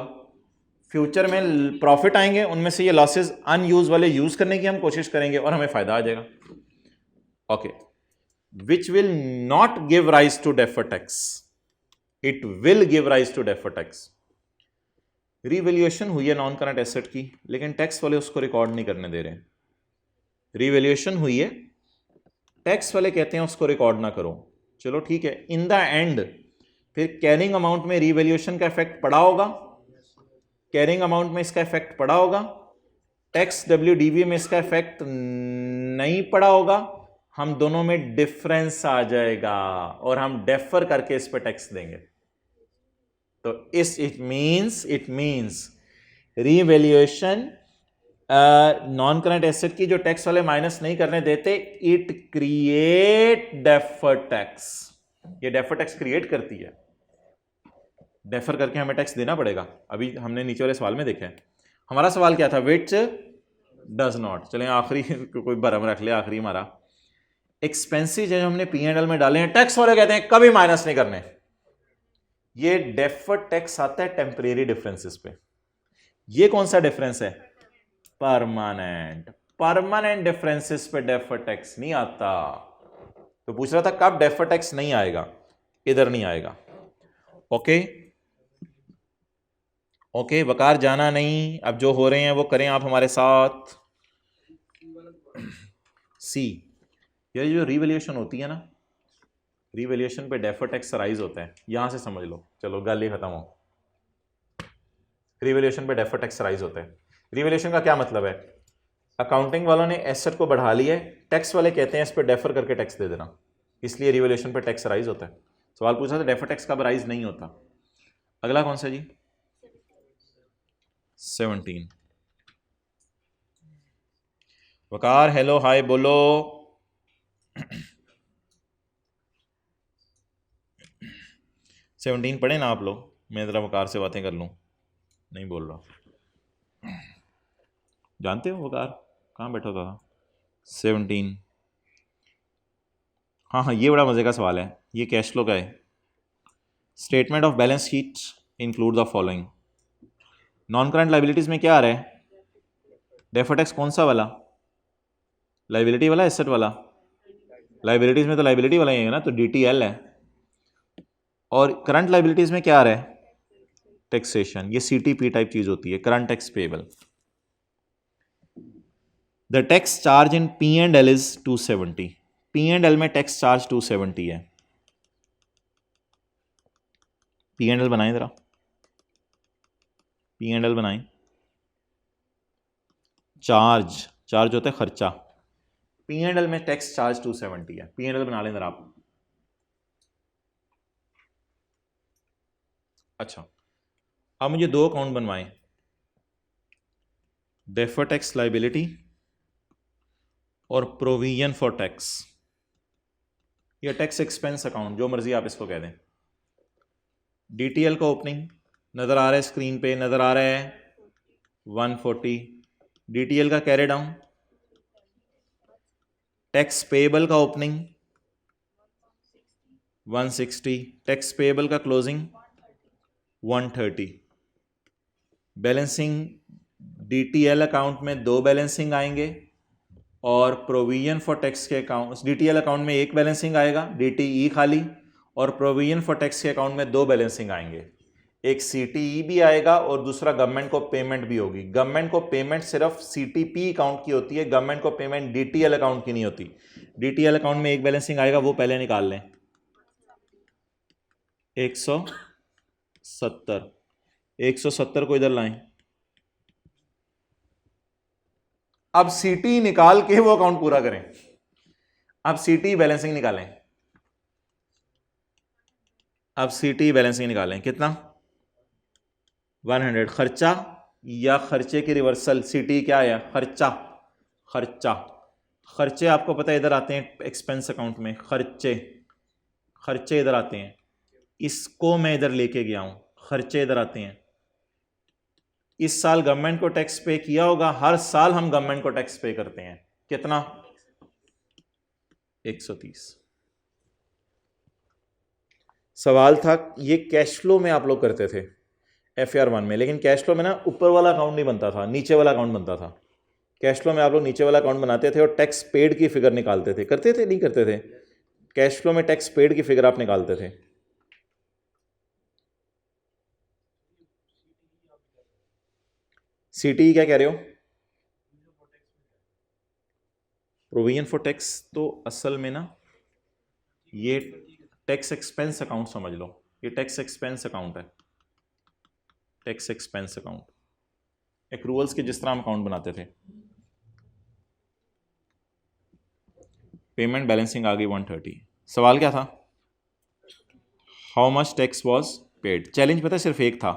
फ्यूचर में प्रॉफिट आएंगे, उनमें से ये लॉसेस अनयूज वाले यूज करने की हम कोशिश करेंगे और हमें फायदा आ जाएगा। Okay, which will not give rise to defer tax, it will give rise to defer tax. Revaluation हुई है नॉन करंट एसेट की, लेकिन टैक्स वाले उसको रिकॉर्ड नहीं करने दे रहे। रिवैल्यूएशन हुई है, टैक्स वाले कहते हैं उसको रिकॉर्ड ना करो। चलो ठीक है, इन द एंड फिर कैरिंग अमाउंट में रिवैल्यूएशन का इफेक्ट पड़ा होगा, कैरिंग अमाउंट में इसका इफेक्ट पड़ा होगा, टैक्स WDV में इसका इफेक्ट नहीं पड़ा होगा। हम दोनों में डिफरेंस आ जाएगा और हम डेफर करके इस पर टैक्स देंगे। तो it means revaluation non current asset की जो टैक्स वाले माइनस नहीं करने देते, इट क्रिएट डेफर टैक्स। ये डेफर टैक्स क्रिएट करती है, डेफर करके हमें टैक्स देना पड़ेगा। अभी हमने नीचे वाले सवाल में देखा है। हमारा सवाल क्या था, विच डज नॉट। चलें आखिरी कोई भरम रख ले, आखिरी हमारा एक्सपेंसिव जो हमने P&L में डाले हैं, टैक्स वाले कहते हैं कभी माइनस नहीं करने। ये डेफर टैक्स आता है टेम्परेरी डिफरेंसेस पे। ये कौन सा डिफरेंस है, परमानेंट। परमानेंट डिफरेंसेस पे डेफर टैक्स नहीं आता। तो पूछ रहा था कब डेफर टैक्स नहीं आएगा, इधर नहीं आएगा। ओके ओके, वकार जाना नहीं, अब जो हो रहे हैं वो करें आप हमारे साथ। सी, ये जो रिवैल्यूएशन होती है ना, रिवैल्यूएशन पे डेफर टैक्स राइज होता है, यहां से समझ लो। चलो गल ही खत्म हो। रिवैल्यूएशन पे डेफर टैक्स राइज होता है। रिवैल्यूएशन का क्या मतलब है, अकाउंटिंग वालों ने एसेट को बढ़ा लिया है, टैक्स वाले कहते हैं इस पर डेफर करके टैक्स दे देना, इसलिए रिवैल्यूएशन पे टैक्स राइज होता है। सवाल पूछा था डेफर टैक्स कब राइज नहीं होता। अगला कौन सा जी, 17। वकार हेलो हाय बोलो। 17 पढ़े ना आप लोग, मैं ज़रा वकार से बातें कर लूँ। नहीं बोल रहा, जानते हो वकार कहाँ बैठा होता था। 17, हाँ हाँ, ये बड़ा मज़े का सवाल है, ये कैश फ्लो का है। Statement of balance sheet include the following. Non current liabilities में क्या आ रहा है, डेफर टैक्स कौन सा वाला, लाइबिलिटी वाला, एसेट वाला। लाइबिलिटीज़ में तो लाइबिलिटी वाला ही है ना, तो DTL है। और करंट लाइबिलिटीज़ में क्या आ रहा है, टैक्सेशन। ये CTP टाइप चीज़ होती है, current tax payable. The tax charge in P&L is 270। P&L में टैक्स चार्ज 270 है। P&L बनाएं जरा, P&L बनाएं। चार्ज होता है खर्चा, P&L में टैक्स चार्ज 270 है। P&L बना लें जरा आप। अच्छा, अब मुझे दो अकाउंट बनवाएं, डेफर टैक्स लाइबिलिटी और प्रोविजन फॉर टैक्स, या टैक्स एक्सपेंस अकाउंट, जो मर्जी आप इसको कह दें। DTL का ओपनिंग नज़र आ रहा है स्क्रीन पे, नज़र आ रहा है 140। DTL का कैरी डाउन, टैक्स पेबल का ओपनिंग 160, टैक्स पेबल का क्लोजिंग 130। बैलेंसिंग DTL अकाउंट में दो बैलेंसिंग आएंगे और प्रोविजन फॉर टैक्स के अकाउंट, DTL अकाउंट में एक बैलेंसिंग आएगा, DTE खाली, और प्रोविजन फॉर टैक्स के अकाउंट में दो बैलेंसिंग आएंगे, एक CTE भी आएगा और दूसरा गवर्नमेंट को पेमेंट भी होगी। गवर्नमेंट को पेमेंट सिर्फ CTP अकाउंट की होती है, गवर्नमेंट को पेमेंट DTL अकाउंट की नहीं होती। DTL अकाउंट में एक बैलेंसिंग आएगा, वो पहले निकाल लें, 100 70, 170 को इधर लाएं। अब सीटी निकाल के वो अकाउंट पूरा करें। अब सीटी बैलेंसिंग निकालें। अब सीटी बैलेंसिंग निकालें, कितना? 100। खर्चा या खर्चे की रिवर्सल, सीटी क्या है? खर्चा। खर्चा, खर्चे आपको पता है इधर आते हैं एक्सपेंस अकाउंट में, खर्चे, खर्चे इधर आते हैं। इसको मैं इधर लेके गया हूं, खर्चे इधर आते हैं। इस साल गवर्नमेंट को टैक्स पे किया होगा, हर साल हम गवर्नमेंट को टैक्स पे करते हैं, कितना? 130। सवाल था ये कैश फ्लो में आप लोग करते थे FR1 में, लेकिन कैश फ्लो में ना ऊपर वाला अकाउंट नहीं बनता था, नीचे वाला अकाउंट बनता था। कैश फ्लो में आप लोग नीचे वाला अकाउंट बनाते थे और टैक्स पेड की फिगर निकालते थे। करते थे नहीं करते थे? कैश फ्लो में टैक्स पेड की फिगर आप निकालते थे। सीटी क्या कह रहे हो? प्रोविजन फॉर टैक्स तो असल में ना ये टैक्स एक्सपेंस अकाउंट समझ लो, ये टैक्स एक्सपेंस अकाउंट है। टैक्स एक्सपेंस अकाउंट एक्रूवल्स के जिस तरह हम अकाउंट बनाते थे। पेमेंट बैलेंसिंग आ गई 130। सवाल क्या था? How much tax was paid. Challenge पता है सिर्फ एक था,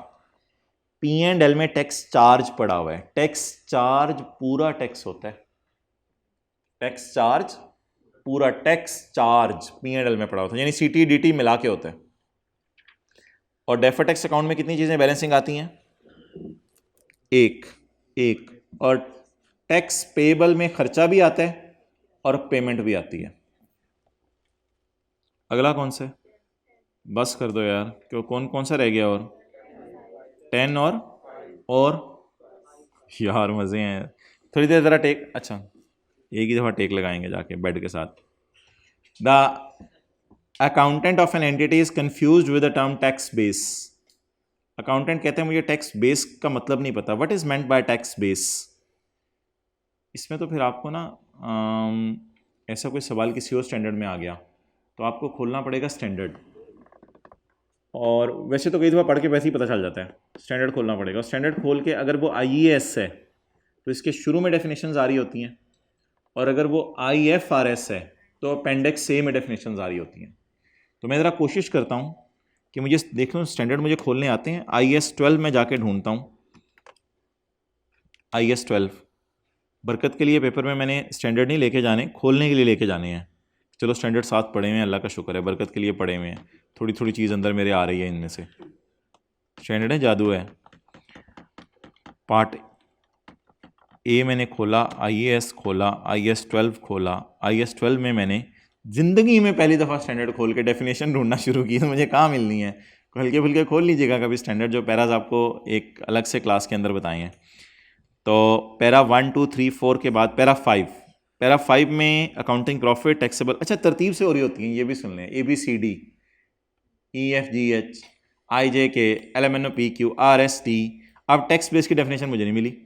P&L में टैक्स चार्ज पड़ा हुआ है। टैक्स चार्ज पूरा टैक्स होता है, टैक्स चार्ज पूरा टैक्स चार्ज P&L में पड़ा होता है, यानी CT DT मिला के होता है। और डेफर टैक्स अकाउंट में कितनी चीजें बैलेंसिंग आती हैं? एक। और टैक्स पेबल में खर्चा भी आता है और पेमेंट भी आती है। अगला कौन सा है? बस कर दो यार, क्यों? कौन कौन सा रह गया? और 10 और यार मजे हैं। थोड़ी देर ज़रा टेक, अच्छा एक ही दफ़ा टेक लगाएंगे जाके बेड के साथ। The accountant of an entity is confused with the term tax base. Accountant कहते हैं मुझे टैक्स बेस का मतलब नहीं पता। What is meant by tax base? इसमें तो फिर आपको ना ऐसा कोई सवाल किसी और स्टैंडर्ड में आ गया तो आपको खोलना पड़ेगा स्टैंडर्ड। और वैसे तो कई दफ़ा पढ़ के वैसे ही पता चल जाता है, स्टैंडर्ड खोलना पड़ेगा। स्टैंडर्ड खोल के अगर वो IAS है तो इसके शुरू में डेफिनेशंस आ रही होती हैं, और अगर वो IFRS है तो अपेंडिक्स A में डेफिनेशंस आ रही होती हैं। तो मैं ज़रा कोशिश करता हूँ कि मुझे देख लो स्टैंडर्ड मुझे खोलने आते हैं। IAS 12 में जाके ढूंढता हूँ। IAS 12 बरकत के लिए पेपर में मैंने स्टैंडर्ड नहीं लेके जाने, खोलने के लिए लेके जाने हैं। चलो स्टैंडर्ड 7 पढ़े हुए हैं, अल्लाह का शुक्र है, बरकत के लिए पढ़े हुए हैं। थोड़ी थोड़ी चीज़ अंदर मेरे आ रही है इनमें से। स्टैंडर्ड है, जादू है। पार्ट A मैंने खोला, IAS खोला, IAS 12 खोला। IAS 12 में मैंने ज़िंदगी में पहली दफ़ा स्टैंडर्ड खोल के डेफिनेशन ढूंढना शुरू की। तो मुझे कहाँ मिलनी है? हल्के फुल्के खोल लीजिएगा कभी स्टैंडर्ड, जो पैराज आपको एक अलग से क्लास के अंदर बताए हैं। तो पैरा 1 2 3 4 के बाद पैरा 5। पैरा 5 में अकाउंटिंग प्रॉफिट, टैक्सेबल, अच्छा तरतीब से हो रही होती हैं, ये भी सुन लें। ABCD EFGH IJK LMNOPQ RST। अब टैक्स बेस की डेफिनेशन मुझे नहीं मिली।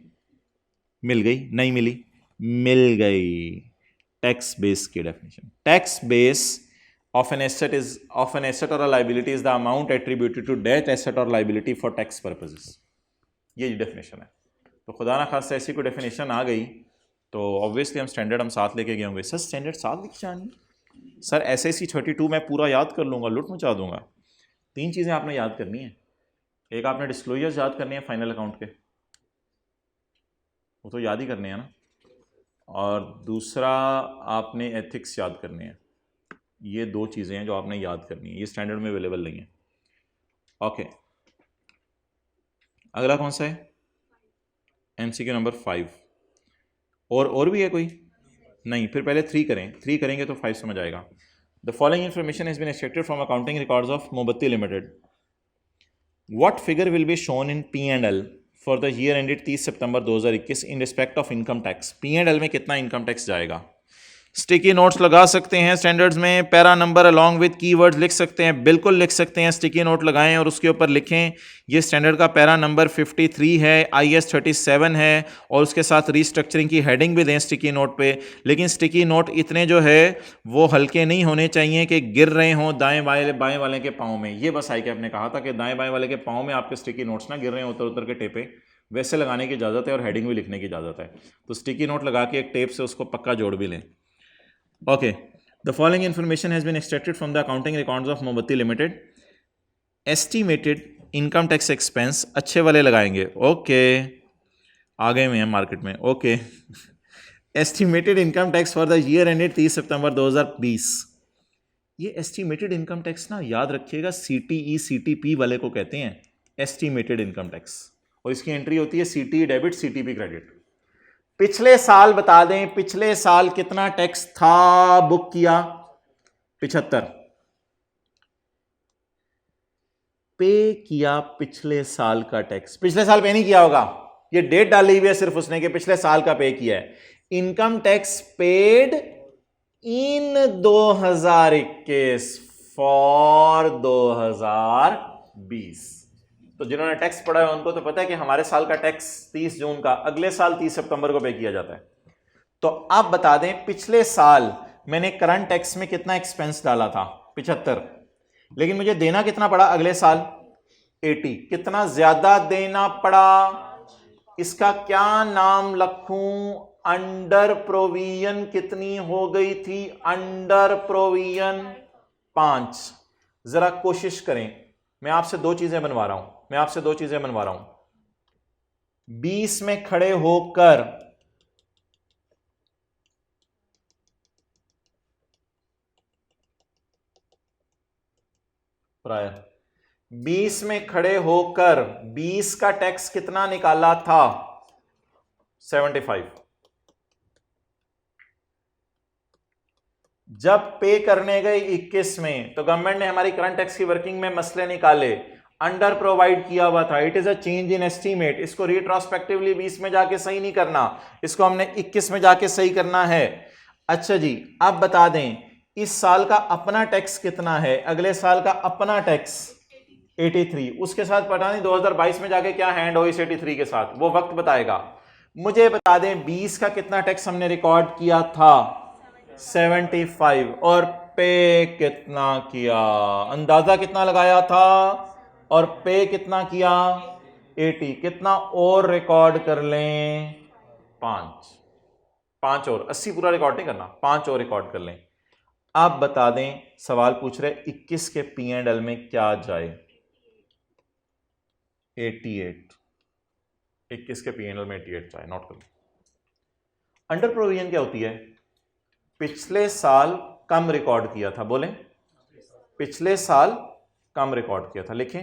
मिल गई? नहीं मिली? मिल गई। टैक्स बेस की definition, tax base of an asset is of an asset और liability is the amount attributed to that asset और लाइबिलिटी फॉर टैक्स पर्पसेस। ये डेफिनेशन है। तो खुदा ना खास ऐसी कोई डेफिनेशन आ गई तो ऑब्वियसली हम स्टैंडर्ड हम साथ लेके गए होंगे। सर स्टैंडर्ड साथ लेके जानी सर, SSC 32 मैं पूरा याद कर लूँगा, लुट मचा दूंगा। 3 चीज़ें आपने याद करनी है। एक आपने डिस्क्लोजर्स याद करने हैं फाइनल अकाउंट के, वो तो याद ही करने हैं ना। और दूसरा आपने एथिक्स याद करने हैं। ये 2 चीज़ें हैं जो आपने याद करनी है, ये स्टैंडर्ड में अवेलेबल नहीं है। ओके, अगला कौन सा है? MCQ number 5। और भी है कोई? नहीं, फिर पहले 3 करें। 3 करेंगे तो 5 समझ आएगा। The following information has been extracted from accounting records of Mombatti limited. What figure will be shown in P&L for the year ended 30 September 2021 in respect of income tax. P&L में कितना इनकम टैक्स जाएगा? Sticky notes लगा सकते हैं standards में, para number along with keywords लिख सकते हैं, बिल्कुल लिख सकते हैं। स्टिकी नोट लगाएं और उसके ऊपर लिखें ये स्टैंडर्ड का पैरा नंबर 53 है, IS 37 है, और उसके साथ रीस्ट्रक्चरिंग की हेडिंग भी दें स्टिकी नोट पे। लेकिन स्टिकी नोट इतने जो है वो हल्के नहीं होने चाहिए कि गिर रहे हों दाएं बाएं वाले के पाँव में। ये बस ICAP ने कहा था कि दाएं बाएं वाले के पाँव में आपके स्टिकी नोट्स ना गिर रहे हैं उतर उतर के टेपे, वैसे लगाने की इजाज़त है और हेडिंग भी लिखने की इजाज़त है। तो स्टिकी नोट लगा के एक टेप से उसको पक्का जोड़ भी लें। Okay, the following information has been extracted from the accounting records of Mombatti Limited. Estimated income tax expense अच्छे वाले लगाएंगे। ओके, आ गए हैं मार्केट में। Okay, estimated income tax for the year ended 30 सितंबर 2020। ये एस्टिमेटेड इनकम टैक्स ना याद रखिएगा CTE CTP वाले को कहते हैं एस्टिमेटेड इनकम टैक्स, और इसकी एंट्री होती है CTE डेबिट CTP क्रेडिट। पिछले साल बता दें, पिछले साल कितना टैक्स था बुक किया? 75 पे किया पिछले साल का टैक्स। पिछले साल पे नहीं किया होगा, ये डेट डाली हुई है सिर्फ उसने कि पिछले साल का पे किया है। Income tax paid in 2021 for 2020। तो जिन्होंने टैक्स पढ़ा है उनको तो पता है कि हमारे साल का टैक्स 30 जून का अगले साल 30 सितंबर को पे किया जाता है। तो आप बता दें पिछले साल मैंने करंट टैक्स में कितना एक्सपेंस डाला था? 75, लेकिन मुझे देना कितना पड़ा अगले साल? 80। कितना ज्यादा देना पड़ा? इसका क्या नाम रखूं? अंडर प्रोविजन कितनी हो गई थी? Under provision 5। जरा कोशिश करें, मैं आपसे दो चीजें बनवा रहा हूं, 20 में खड़े होकर प्रायर 20 में खड़े होकर 20 का टैक्स कितना निकाला था? 75। जब पे करने गए 21 में तो गवर्नमेंट ने हमारी करंट टैक्स की वर्किंग में मसले निकाले, अंडर प्रोवाइड किया हुआ था। It is a change in estimate. इसको रिट्रोस्पेक्टिवली 20 में जाके सही नहीं करना, इसको हमने 21 में जाके सही करना है। अच्छा जी, अब बता दें इस साल का अपना टैक्स कितना है? अगले साल का अपना टैक्स 83। उसके साथ पता नहीं 2022 में जाके क्या हैंड हो इस 83 के साथ, वो वक्त बताएगा। मुझे बता दें 20 का कितना टैक्स हमने रिकॉर्ड किया था? 75। और पे कितना किया? अंदाजा कितना लगाया था और पे कितना किया? 80। कितना और रिकॉर्ड कर लें? 5 और। 80 पूरा रिकॉर्ड नहीं करना, 5 और रिकॉर्ड कर लें। आप बता दें, सवाल पूछ रहे 21 के P&L में क्या जाए? 88। 21 के P&L में 88 जाए, नोट कर लो। अंडर प्रोविजन क्या होती है? पिछले साल कम रिकॉर्ड किया था। बोलें, पिछले साल कम रिकॉर्ड किया था। लिखें,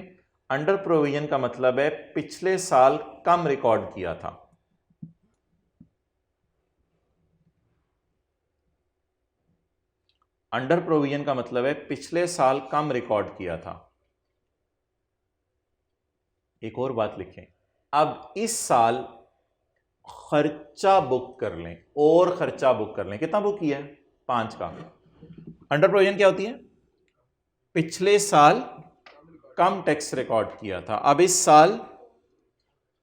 अंडर प्रोविजन का मतलब है पिछले साल कम रिकॉर्ड किया था। अंडर प्रोविजन का मतलब है पिछले साल कम रिकॉर्ड किया था। एक और बात लिखें, अब इस साल खर्चा बुक कर लें, और खर्चा बुक कर लें। कितना बुक किया है? 5 का। अंडर प्रोविजन क्या होती है? पिछले साल कम टैक्स रिकॉर्ड किया था, अब इस साल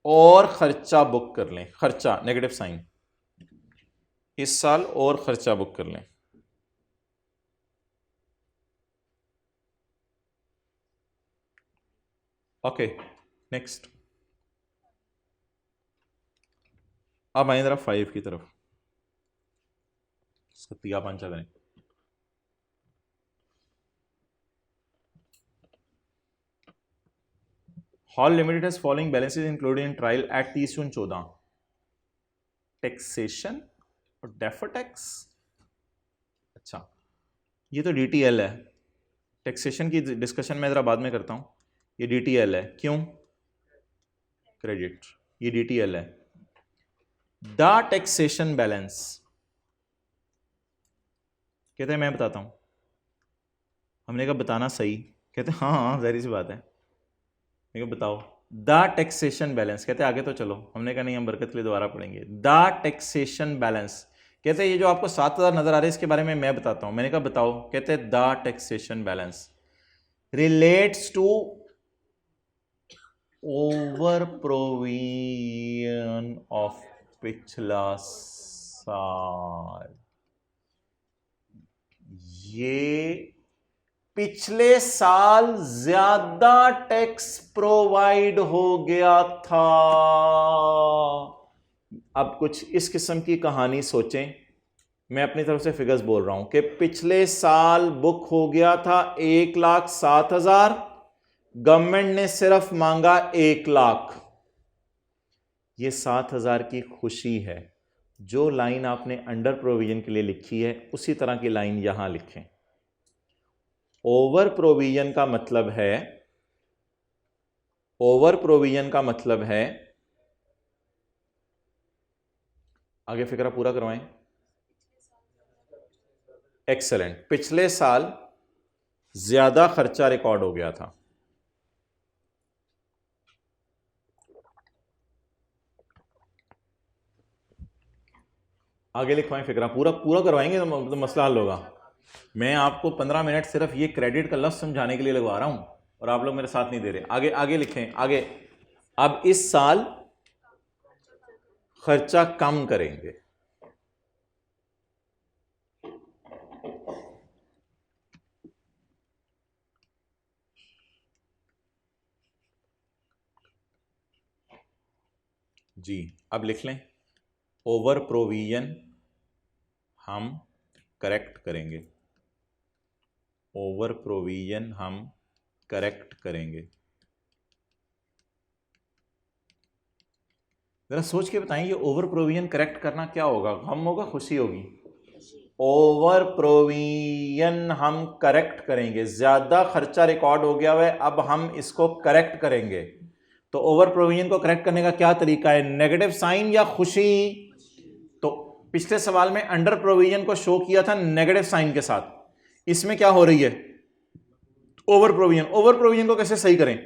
और खर्चा बुक कर लें। खर्चा नेगेटिव साइन, इस साल और खर्चा बुक कर लें। Okay, next. अब आए जरा 5 की तरफ। सत्या पांचा करें। Hall limited has following balances included in trial at 30 June 14। Taxation और डेफर टैक्स। अच्छा, ये तो DTL है। टैक्सेशन की डिस्कशन मैं जरा बाद में करता हूं। ये DTL है। क्यों? क्रेडिट, ये DTL है। द टैक्सेशन बैलेंस कहते हैं, मैं बताता हूं। हमने कहा बताना सही, कहते हैं हाँ जाहिर सी बात है। मैं कहा बताओ। द टैक्सेशन बैलेंस, कहते हैं आगे तो चलो। हमने कहा नहीं, हम बरकत के लिए दोबारा पढ़ेंगे। द टैक्सेशन बैलेंस कहते ये जो आपको 7,000 नजर आ रहे हैं इसके बारे में मैं बताता हूं। मैंने कहा बताओ। कहते the taxation balance relates to over provision of पिछला साल। ये पिछले साल ज्यादा टैक्स प्रोवाइड हो गया था। अब कुछ इस किस्म की कहानी सोचें। मैं अपनी तरफ से फिगर्स बोल रहा हूं कि पिछले साल बुक हो गया था 1,07,000, गवर्नमेंट ने सिर्फ मांगा 1 लाख। ये 7,000 की खुशी है। जो लाइन आपने अंडर प्रोविजन के लिए लिखी है उसी तरह की लाइन यहां लिखें। ओवर प्रोविजन का मतलब है, ओवर प्रोविजन का मतलब है, आगे फिक्रा पूरा करवाएं। एक्सेलेंट। पिछले साल ज्यादा खर्चा रिकॉर्ड हो गया था। आगे लिखवाएं फिक्रा, पूरा पूरा करवाएंगे तो मसला हल होगा। मैं आपको 15 मिनट सिर्फ ये क्रेडिट का लफ्ज समझाने के लिए लगवा रहा हूं और आप लोग मेरे साथ नहीं दे रहे। आगे आगे लिखें। आगे अब इस साल खर्चा कम करेंगे। जी अब लिख लें ओवर प्रोविजन हम करेक्ट करेंगे। ओवर प्रोविजन हम करेक्ट करेंगे। जरा सोच के बताएं, ये ओवर प्रोविजन करेक्ट करना क्या होगा? गम होगा, खुशी होगी? ओवर प्रोविजन हम करेक्ट करेंगे। ज्यादा खर्चा रिकॉर्ड हो गया है, अब हम इसको करेक्ट करेंगे। तो ओवर प्रोविजन को करेक्ट करने का क्या तरीका है? नेगेटिव साइन या खुशी? तो पिछले सवाल में अंडर प्रोविजन को शो किया था नेगेटिव साइन के साथ, इसमें क्या हो रही है? Over provision. ओवर प्रोविजन को कैसे सही करें?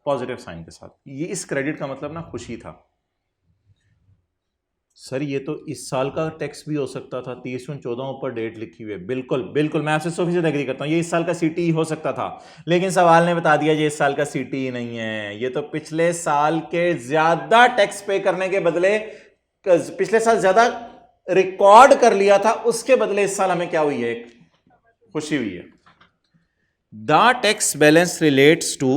पॉजिटिव साइन के साथ। ये इस क्रेडिट का मतलब ना खुशी था। सर ये तो इस साल का टैक्स भी हो सकता था, 30/14 ऊपर डेट लिखी हुई है। बिल्कुल बिल्कुल, मैं आपसे 100% एग्री करता हूं, ये इस साल का सीटी हो सकता था, लेकिन सवाल ने बता दिया ये इस साल का सीटी नहीं है। ये तो पिछले साल के ज्यादा टैक्स पे करने के बदले, पिछले साल ज्यादा रिकॉर्ड कर लिया था, उसके बदले इस साल हमें क्या हुई है? एक खुशी हुई है। The tax balance relates to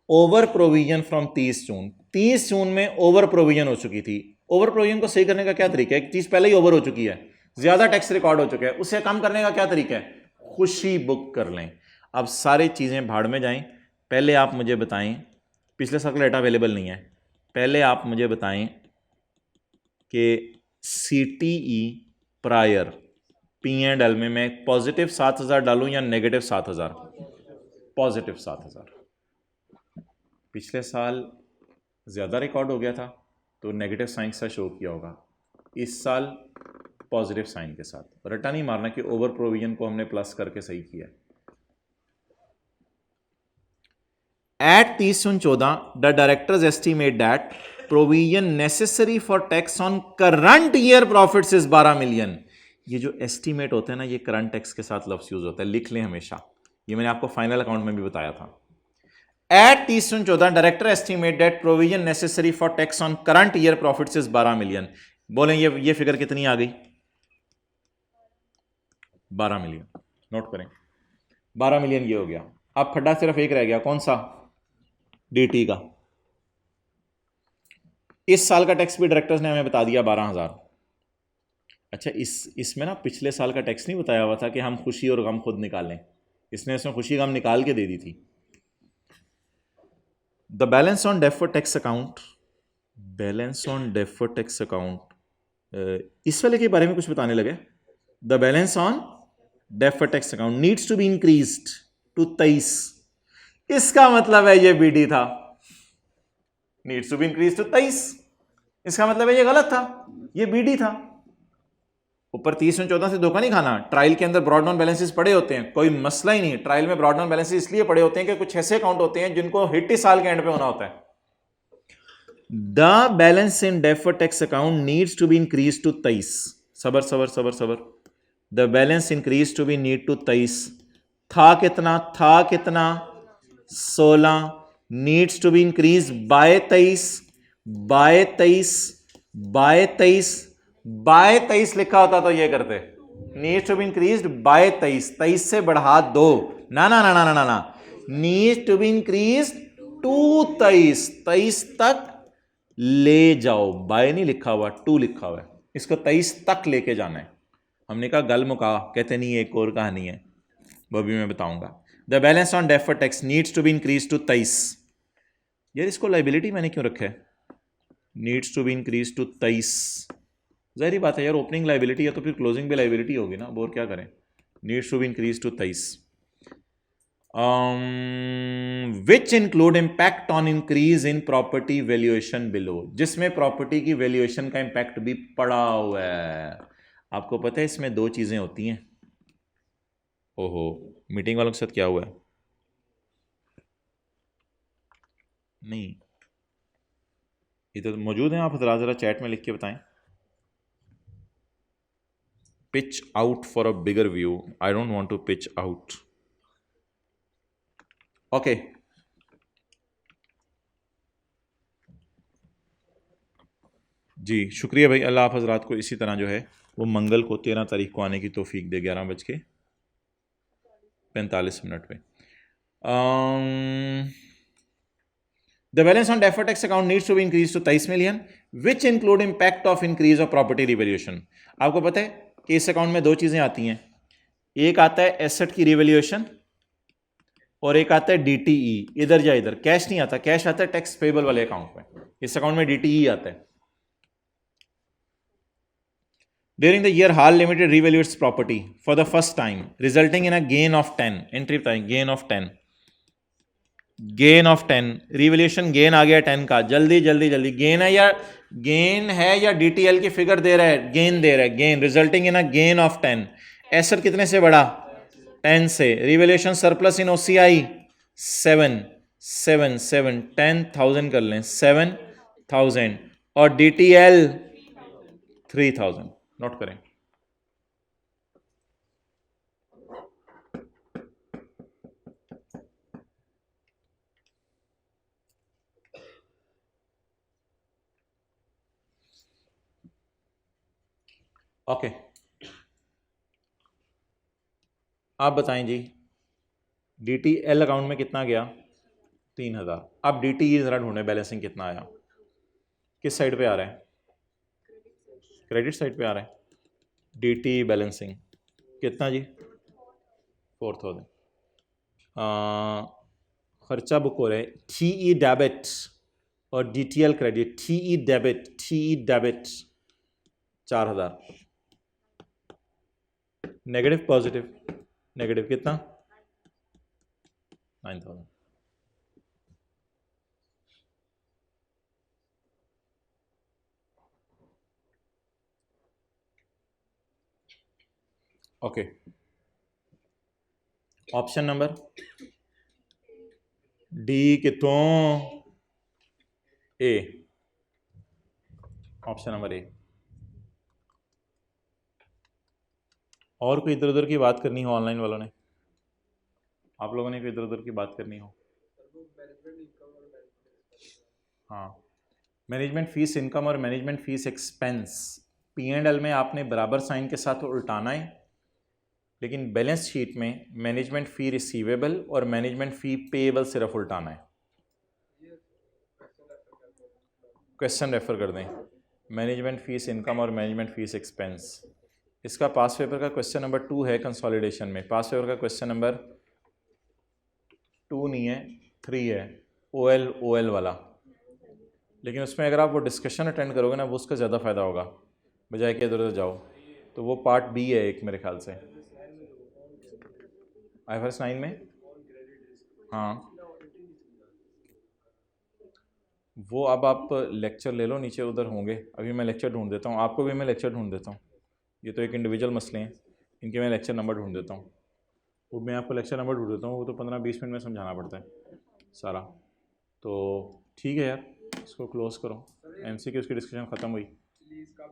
over provision from 30 June. 30 June में ओवर प्रोविजन हो चुकी थी। ओवर प्रोविजन को सही करने का क्या तरीका है? एक चीज पहले ही ओवर हो चुकी है, ज्यादा टैक्स रिकॉर्ड हो चुका है, उसे कम करने का क्या तरीका है? खुशी बुक कर लें। अब सारी चीजें भाड़ में जाएं। पहले आप मुझे बताएं, पिछले साल का डेटा अवेलेबल नहीं है, पहले आप मुझे बताएं कि सीटीई प्रायर P&L में मैं पॉजिटिव 7,000 डालूं या नेगेटिव 7,000? पॉजिटिव 7,000। पिछले साल ज़्यादा रिकॉर्ड हो गया था तो नेगेटिव साइन से शो किया होगा, इस साल पॉजिटिव साइन के साथ। रटा नहीं मारना कि ओवर प्रोविजन को हमने प्लस करके सही किया। At 30/14 the directors estimate that provision necessary for tax on current year profits is 12 million. ये जो एस्टिमेट होता है ना, ये करंट टैक्स के साथ लफ्ज यूज होता है, लिख लें हमेशा। ये मैंने आपको फाइनल अकाउंट में भी बताया था। At 30/14 director estimate that provision necessary for tax on current year profits is 12 million. बोलें ये फिगर कितनी आ गई? 12 मिलियन। नोट करें, 12 मिलियन ये हो गया। अब खड्डा सिर्फ एक रह गया, कौन सा? डीटी का। इस साल का टैक्स भी डायरेक्टर्स ने हमें बता दिया 12,000। अच्छा, इसमें ना पिछले साल का टैक्स नहीं बताया हुआ था कि हम खुशी और गम खुद निकालें, इसने इसमें खुशी गम निकाल के दे दी थी। The balance on deferred tax account, balance on deferred tax account, इस वाले के बारे में कुछ बताने लगे। The balance on deferred tax account needs to be increased to 23। इसका मतलब है ये बीडी था, needs to be increase to 23। इसका मतलब है ये गलत था, ये बीडी था। ऊपर 30/14 से धोखा नहीं खाना। ट्रायल के अंदर ब्रॉड डाउन बैलेंसेस पड़े होते हैं, कोई मसला ही नहीं। ट्रायल में ब्रॉड डाउन बैलेंसेस इसलिए पड़े होते हैं कि कुछ ऐसे अकाउंट होते हैं जिनको हिट ही साल के एंड पे होना होता है। The balance in deferred tax account needs to be increase to 23। सबर सबर सबर सबर। The balance increase to be need to 23। था कितना 16। Needs to be increase by 23 by 23 by 23 by 23 लिखा होता तो ये करते। Needs to be increase by 23, 23 से बढ़ा दो। ना ना ना ना ना ना, needs to be increase to 23, 23 तक ले जाओ। बाय नहीं लिखा हुआ, टू लिखा हुआ है, इसको 23 तक लेके जाना है। हमने कहा गल मुका, कहते नहीं एक और कहानी है, वो भी मैं बताऊंगा। The balance on deferred tax needs to be increase to 23। यार इसको लाइबिलिटी मैंने क्यों रखा है? Needs to be increase to 23। जाहिर बात है यार, ओपनिंग लाइबिलिटी है तो फिर क्लोजिंग भी लाइबिलिटी होगी ना, और क्या करें। Needs to be increase to 23, which include impact on increase in property valuation below, जिसमें प्रॉपर्टी की वैल्यूएशन का इम्पैक्ट भी पड़ा हुआ है। आपको पता है इसमें दो चीजें होती हैं। ओहो, मीटिंग वालों के साथ क्या हुआ है? नहीं, ये तो मौजूद हैं आप हजरात, जरा चैट में लिख के बताएं। Pitch out for a bigger view. I don't want to pitch out. Okay, जी शुक्रिया भाई। अल्लाह आप हजरात को इसी तरह जो है वो मंगल को 13 तारीख को आने की तौफीक दे 11:45 पे। The balance on deferred tax account needs to be increased to 23 million, which include impact of increase of property revaluation। आपको पता है कि इस अकाउंट में दो चीजें आती हैं, एक आता है एसेट की रिवैल्यूएशन और एक आता है डीटीई। इधर या इधर कैश नहीं आता, कैश आता है टैक्स पेबल वाले अकाउंट में, इस अकाउंट में डीटीई आता है। During the year, Hall Limited revaluates property for the first time, resulting in a gain of 10. Entry बताएं, gain of 10, gain of 10, revaluation gain आ गया 10 का। जल्दी जल्दी जल्दी, गेन है या डीटीएल की फिगर दे रहा है? गेन दे रहा है, gain, resulting in a gain of 10। Asset कितने से बढ़ा? 10 से। रिवैल्यूएशन सरप्लस इन ओसीआई 7 7 7 10,000 कर लें, 7,000, और डीटीएल 3,000। नोट करें। ओके, आप बताएं जी, डीटीएल अकाउंट में कितना गया? 3,000। अब डीटीई जरा ढूंढे, बैलेंसिंग कितना आया? किस साइड पे आ रहा है? क्रेडिट साइड पे आ रहा है। डीटीई बैलेंसिंग कितना जी? 4,000। खर्चा बुक हो रहे हैं, टीई डेबिट और DTL credit. TE debit 4,000। Negative positive? Negative कितना? 9,000। ओके, ऑप्शन नंबर डी कितों? A, option number A. और कोई इधर उधर की बात करनी हो ऑनलाइन वालों ने? आप लोगों ने कोई इधर उधर की बात करनी हो? हाँ, मैनेजमेंट फीस इनकम और मैनेजमेंट फीस एक्सपेंस P&L में आपने बराबर साइन के साथ उल्टाना है, लेकिन बैलेंस शीट में मैनेजमेंट फ़ी रिसीवेबल और मैनेजमेंट फ़ी पेएबल सिर्फ उल्टाना है। क्वेश्चन रेफर कर दें, मैनेजमेंट फ़ीस इनकम और मैनेजमेंट फ़ीस एक्सपेंस। इसका पास पेपर का क्वेश्चन नंबर 2 है कंसोलिडेशन में। पास पेपर का क्वेश्चन नंबर 2 नहीं है, 3 है, OL वाला। लेकिन उसमें अगर आप वो डिस्कशन अटेंड करोगे ना, वो उसका ज़्यादा फ़ायदा होगा, बजाय कि इधर उधर जाओ। तो वो पार्ट बी है एक मेरे ख्याल से IFRS 9 में। हाँ, वो अब आप लेक्चर ले लो, नीचे उधर होंगे। अभी मैं लेक्चर ढूंढ देता हूँ, आपको भी मैं लेक्चर ढूंढ देता हूँ। ये तो एक इंडिविजुअल मसले हैं, इनके मैं लेक्चर नंबर ढूंढ देता हूँ। वो मैं आपको लेक्चर नंबर ढूंढ देता हूँ, वो तो 15-20 मिनट में समझाना पड़ता है सारा। तो ठीक है यार, इसको क्लोज़ करो, MCQ की डिस्कशन ख़त्म हुई।